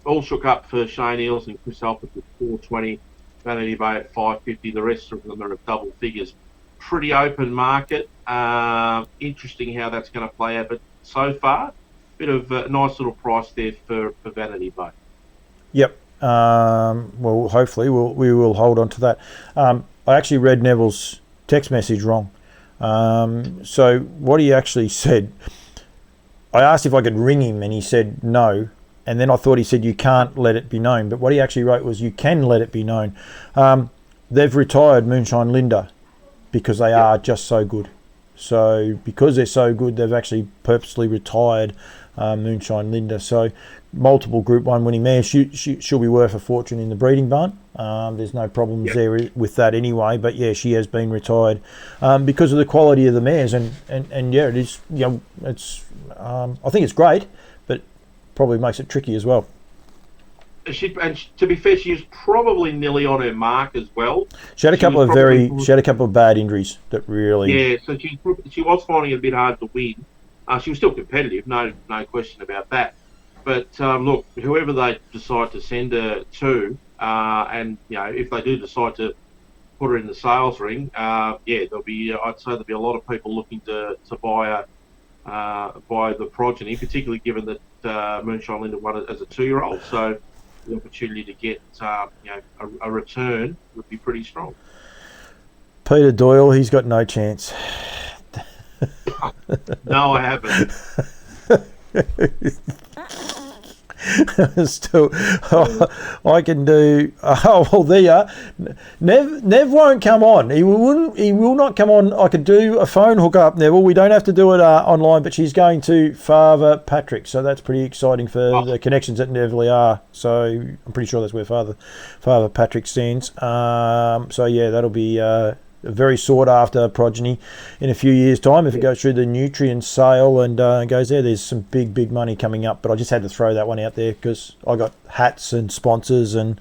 S2: All shook up for Shane Eels and Chris Alford at $4.20. Vanity Bay at $5.50. The rest of them are at double figures. Pretty open market. Interesting how that's going to play out. But so far, bit of a nice little price there for Vanity Bay.
S1: Yep. Well, hopefully we will hold on to that. I actually read Neville's text message wrong. So what he actually said, I asked if I could ring him, and he said no. and then I thought he said you can't let it be known, but what he actually wrote was you can let it be known. They've retired Moonshine Linda because they are just so good. So because they're so good, they've actually purposely retired Moonshine Linda. So multiple Group 1 winning mares. She'll be worth a fortune in the breeding barn. There's no problems there with that anyway. But yeah, she has been retired because of the quality of the mares. And yeah, it is. It's. I think it's great, but probably makes it tricky as well.
S2: To be fair, she was probably nearly on her mark as well.
S1: She had a couple of bad injuries that really.
S2: Yeah, so she was finding it a bit hard to win. She was still competitive, no question about that. But look, whoever they decide to send her to, and if they do decide to put her in the sales ring, I'd say there'll be a lot of people looking to buy the progeny, particularly given that Moonshine Linda won it as a 2-year-old. So the opportunity to get a return would be pretty strong.
S1: Peter Doyle, he's got no chance.
S2: No, I haven't.
S1: Still, I can do. Oh well, there you are. Nev won't come on. He will not come on. I could do a phone hookup, Neville. We don't have to do it online, but she's going to Father Patrick, so that's pretty exciting for the connections at Neville are. So I'm pretty sure that's where Father Patrick stands. So yeah, that'll be a very sought after progeny in a few years' time if it goes through the nutrient sale and goes there. There's some big money coming up, but I just had to throw that one out there because I got hats and sponsors. And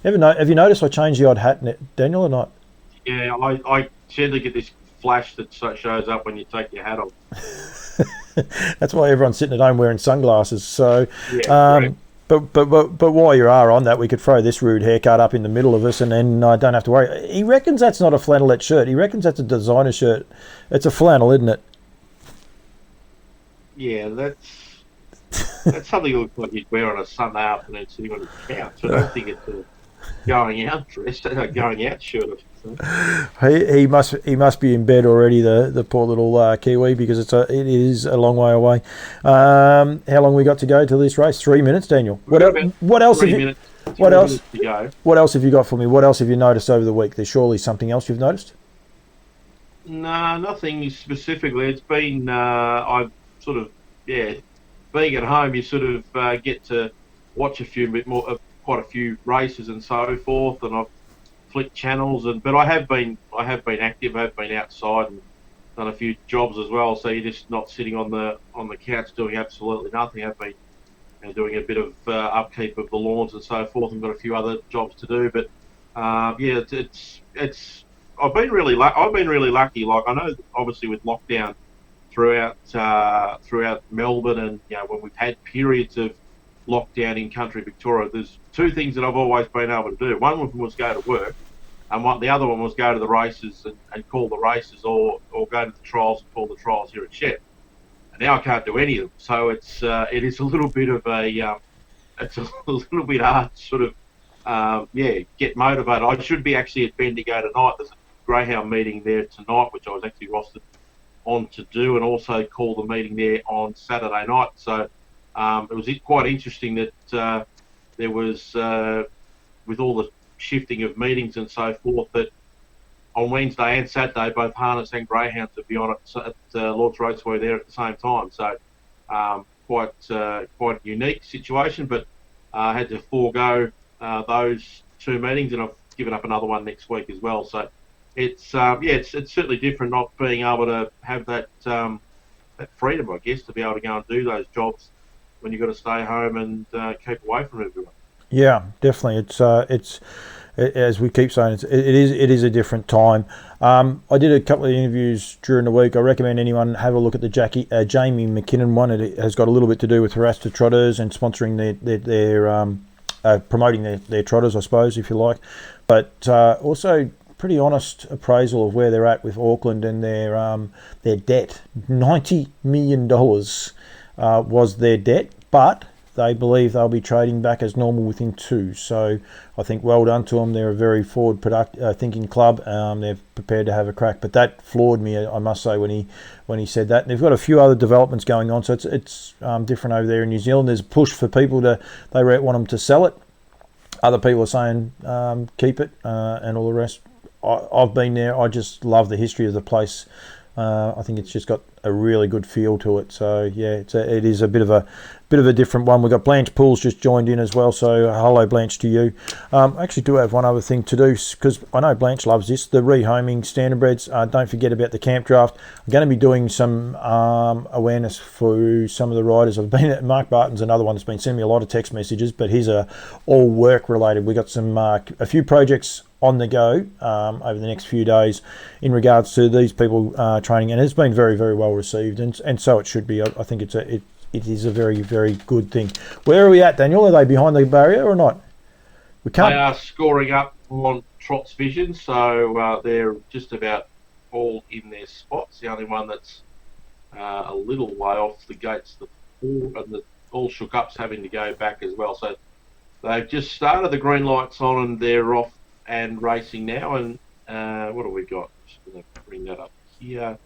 S1: have you noticed I changed the odd hat, Daniel, or not?
S2: Yeah, I tend to get this flash that shows up when you take your hat off.
S1: That's why everyone's sitting at home wearing sunglasses. So
S2: right.
S1: But while you are on that, we could throw this rude haircut up in the middle of us, and then I don't have to worry. He reckons that's not a flannelette shirt. He reckons that's a designer shirt. It's a flannel, isn't it?
S2: Yeah, that's something you look like you'd wear on a Sunday afternoon sitting on the couch. I don't think it's a going out shirt.
S1: He must be in bed already. The poor little Kiwi, because it is a long way away. How long we got to go to this race? 3 minutes, Daniel. What else have you? What else? What else have you got for me? What else have you noticed over the week? There's surely something else you've noticed.
S2: No, nothing specifically. It's been I've sort of being at home. You sort of get to watch quite a few races and so forth, and I've flicked channels, but I have been active. I've been outside and done a few jobs as well. So you're just not sitting on the couch doing absolutely nothing. I've been doing a bit of upkeep of the lawns and so forth, and got a few other jobs to do. But it's I've been really lucky. Like, I know obviously with lockdown throughout Melbourne, and when we've had periods of lockdown in country Victoria, there's two things that I've always been able to do. One of them was go to work, and the other one was go to the races and call the races, or go to the trials and call the trials here at Shep. And now I can't do any of them, so it is a little bit of it's a little bit hard to sort of get motivated. I should be actually at Bendigo tonight. There's a greyhound meeting there tonight, which I was actually rostered on to do, and also call the meeting there on Saturday night. So it was quite interesting that there was, with all the shifting of meetings and so forth, that on Wednesday and Saturday, both harness and greyhounds would be on at Lord's Raceway there at the same time. So quite a unique situation, but I had to forego those two meetings, and I've given up another one next week as well. So it's certainly different not being able to have that freedom, I guess, to be able to go and do those jobs when you've got to stay home and keep away from everyone. Yeah,
S1: definitely. It's as we keep saying, it is a different time. I did a couple of interviews during the week. I recommend anyone have a look at the Jamie McKinnon one. It has got a little bit to do with Harasta Trotters and sponsoring their promoting their trotters, I suppose, if you like. But also pretty honest appraisal of where they're at with Auckland and their debt. $90 million was their debt, but they believe they'll be trading back as normal within 2. So I think well done to them. They're a very forward thinking club. They're prepared to have a crack. But that floored me, I must say, when he said that. And they've got a few other developments going on, so it's different over there in New Zealand. There's a push for people they want them to sell it. Other people are saying keep it and all the rest. I've been there. I just love the history of the place. I think it's just got a really good feel to it. So yeah, it is a bit of a different one. We've got Blanche Pools just joined in as well. So hello, Blanche, to you. I actually do have one other thing to do, because I know Blanche loves this. The rehoming standardbreds. Don't forget about the camp draft. I'm going to be doing some awareness for some of the riders. I've been at Mark Barton's another one that's been sending me a lot of text messages, but his are all work related. We've got some a few projects on the go over the next few days in regards to these people training, and it's been very, very well received, and so it should be. I think it is a very, very good thing. Where are we at, Daniel? Are they behind the barrier or not? We can't.
S2: They are scoring up on Trot's Vision, so they're just about all in their spots. The only one that's a little way off the gates, the 4, and the All Shook Up's having to go back as well. So they've just started, the green lights on, and they're off and racing now. And what have we got? Just going to bring that up here.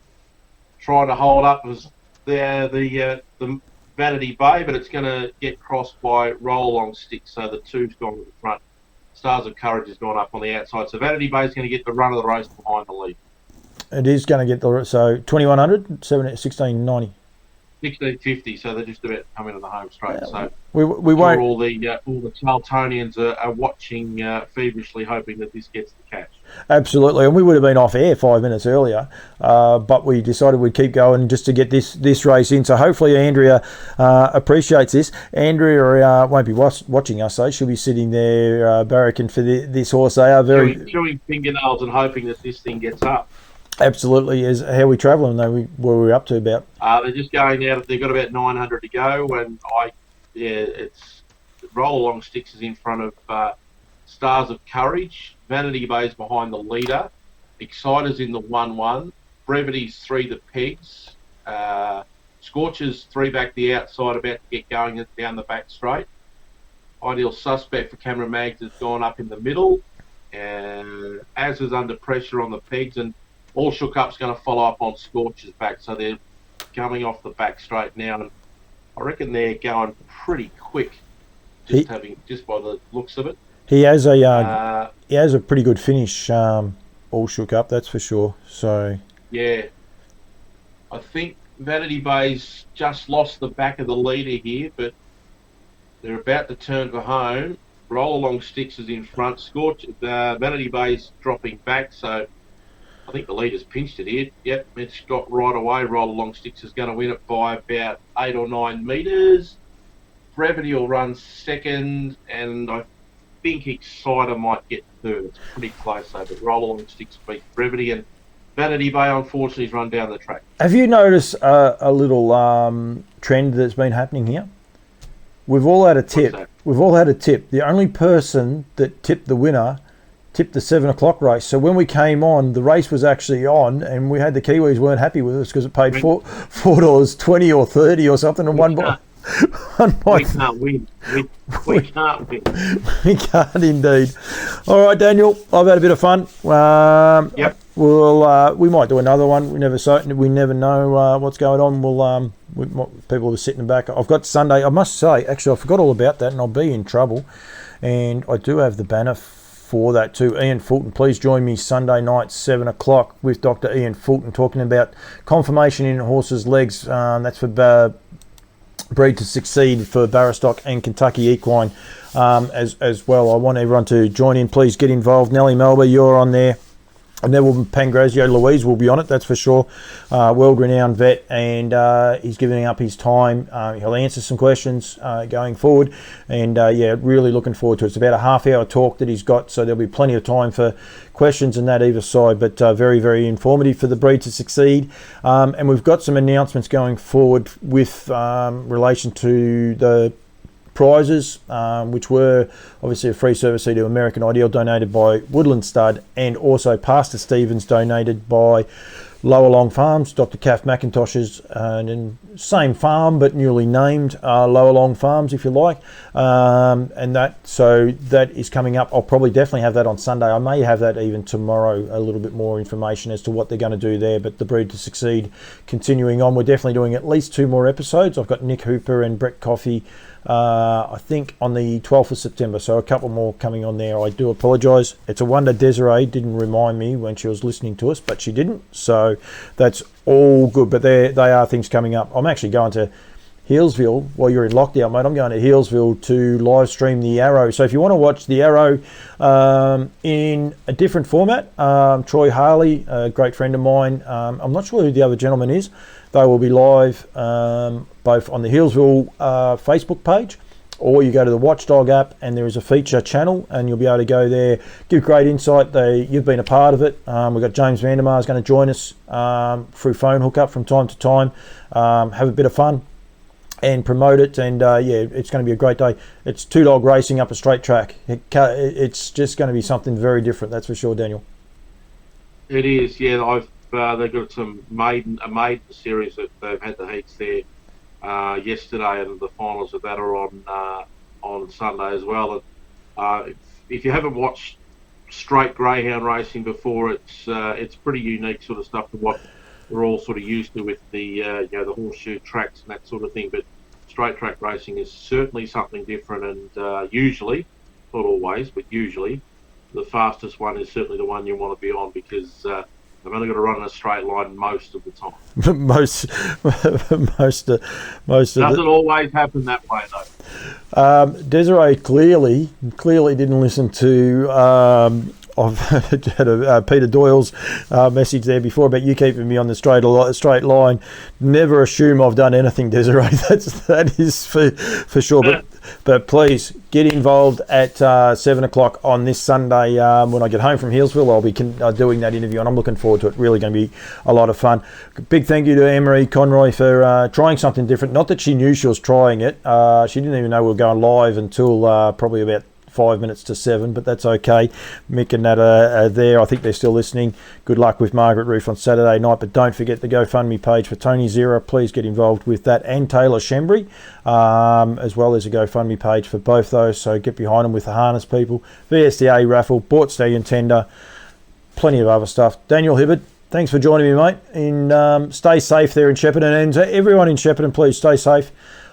S2: Trying to hold up as the Vanity Bay, but it's going to get crossed by Roll Along Sticks. So the 2's gone to the front. Stars of Courage has gone up on the outside. So Vanity Bay is going to get the run of the race behind the lead.
S1: It is going to get the 2100, 1690.
S2: 1650, so they're just about coming to the home straight.
S1: Yeah,
S2: so
S1: we won't.
S2: All the Charltonians are watching feverishly, hoping that this gets the catch.
S1: Absolutely, and we would have been off air 5 minutes earlier, but we decided we'd keep going just to get this race in. So hopefully Andrea appreciates this. Andrea won't be watching us, so she'll be sitting there barracking for this horse. They are very
S2: chewing fingernails and hoping that this thing gets up.
S1: Absolutely, is how we travelling. Where we're up to about.
S2: They're just going out. They've got about 900 to go, and it's Roll Along Sticks is in front of Stars of Courage. Vanity Bay's behind the leader. Exciter's in the 1-1. Brevity's 3 the pegs. Scorcher's 3 back the outside, about to get going down the back straight. Ideal Suspect for Cameron Maggs has gone up in the middle, and as is under pressure on the pegs, and All Shook Up's going to follow up on Scorcher's back, so they're coming off the back straight now, and I reckon they're going pretty quick, just by the looks of it. He has
S1: a pretty good finish, All Shook Up, that's for sure. So
S2: yeah, I think Vanity Bay's just lost the back of the leader here, but they're about to turn for home. Roll Along Sticks is in front. Vanity Bay's dropping back, so I think the leader's pinched it here. Yep, it's got right away. Roll Along Sticks is going to win it by about 8 or 9 metres. Brevity will run second, and I think Exciter might get third. It's pretty close though, but Roll Along Sticks beat Brevity, and Vanity Bay unfortunately has run down the track.
S1: Have you noticed a little trend that's been happening here? We've all had a tip. The only person that tipped the winner tipped the 7 o'clock race. So when we came on, the race was actually on, and we had the Kiwis weren't happy with us because it paid $4.20 or 30 or something, and one by.
S2: We can't win. We can't win.
S1: We can't indeed. All right, Daniel, I've had a bit of fun.
S2: Yep.
S1: We might do another one. We never know what's going on. People are sitting back. I've got Sunday. I must say, actually, I forgot all about that, and I'll be in trouble. And I do have the banner for that too. Ian Fulton, please join me Sunday night 7 o'clock with Dr. Ian Fulton talking about conformation in horses' legs. That's for Breed to Succeed for Barrastock and Kentucky Equine as well. I want everyone to join in. Please get involved. Nellie Melba, you're on there. And Neville Pangrazio Louise will be on it, that's for sure. World-renowned vet, and he's giving up his time. He'll answer some questions going forward. And, really looking forward to it. It's about a half-hour talk that he's got, so there'll be plenty of time for questions and that either side. But very, very informative for the Breed to Succeed. And we've got some announcements going forward with relation to the prizes, which were obviously a free service to American Ideal donated by Woodland Stud, and also Pastor Stevens donated by Lower Long Farms, Dr. Kath McIntosh's, and same farm but newly named Lower Long Farms, if you like, and that is coming up. I'll probably definitely have that on Sunday. I may have that even tomorrow, a little bit more information as to what they're going to do there. But the Breed to Succeed continuing on. We're definitely doing at least 2 more episodes. I've got Nick Hooper and Brett Coffey, I think on the 12th of September, so a couple more coming on there. I do apologise. It's a wonder Desiree didn't remind me when she was listening to us, but she didn't, so that's all good. But they are things coming up. I'm actually going to Healesville while you're in lockdown, mate. I'm going to Healesville to live stream the Arrow. So if you want to watch the Arrow in a different format, Troy Harley, a great friend of mine, I'm not sure who the other gentleman is. They will be live both on the Healesville Facebook page, or you go to the Watchdog app and there is a feature channel and you'll be able to go there, give great insight. You've been a part of it. We've got James Vandermeer is going to join us through phone hookup from time to time, have a bit of fun and promote it. And it's going to be a great day. It's 2-dog racing up a straight track. It's just going to be something very different, that's for sure, Daniel.
S2: It is, yeah. They've got a maiden series that they've had the heats there yesterday, and the finals of that are on Sunday as well. And if you haven't watched straight greyhound racing before, it's pretty unique sort of stuff to what we're all sort of used to with the the horseshoe tracks and that sort of thing. But straight track racing is certainly something different, and usually, not always, but usually, the fastest one is certainly the one you want to be on, because I've only got to run in a straight line most of the time. most Doesn't always happen that way, though.
S1: Desiree clearly didn't listen to. I've had Peter Doyle's message there before about you keeping me on the straight line. Never assume I've done anything, Desiree. That is for sure. But please get involved at 7 o'clock on this Sunday when I get home from Healesville. I'll be doing that interview, and I'm looking forward to it. Really going to be a lot of fun. Big thank you to Anne-Marie Conroy for trying something different. Not that she knew she was trying it. She didn't even know we were going live until probably about 5 minutes to 7, but that's okay. Mick and Nat are there. I think they're still listening. Good luck with Margaret Roof on Saturday night, but don't forget the GoFundMe page for Tony Zera. Please get involved with that, and Taylor Shembry, as well as a GoFundMe page for both those, so get behind them with the harness people. VSDA raffle, Bought Stallion tender, plenty of other stuff. Daniel Hibbard, thanks for joining me, mate, and stay safe there in Shepparton, and everyone in Shepparton, please stay safe.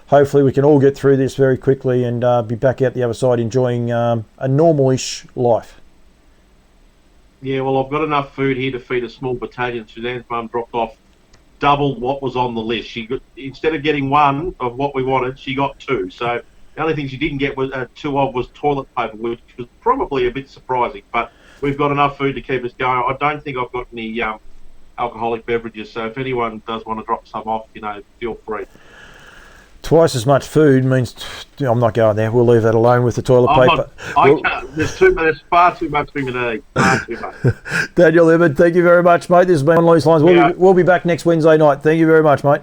S1: Hopefully we can all get through this very quickly and be back out the other side enjoying a normal-ish life.
S2: Yeah, well, I've got enough food here to feed a small battalion. Suzanne's mum dropped off double what was on the list. Instead of getting one of what we wanted, she got 2. So the only thing she didn't get was 2 of was toilet paper, which was probably a bit surprising. But we've got enough food to keep us going. I don't think I've got any alcoholic beverages. So if anyone does want to drop some off, feel free.
S1: Twice as much food means I'm not going there. We'll leave that alone with the toilet paper.
S2: There's far too much for me to eat. Far too much.
S1: Daniel Hibbard, thank you very much, mate. This has been On Loose Lines. We'll be back next Wednesday night. Thank you very much, mate.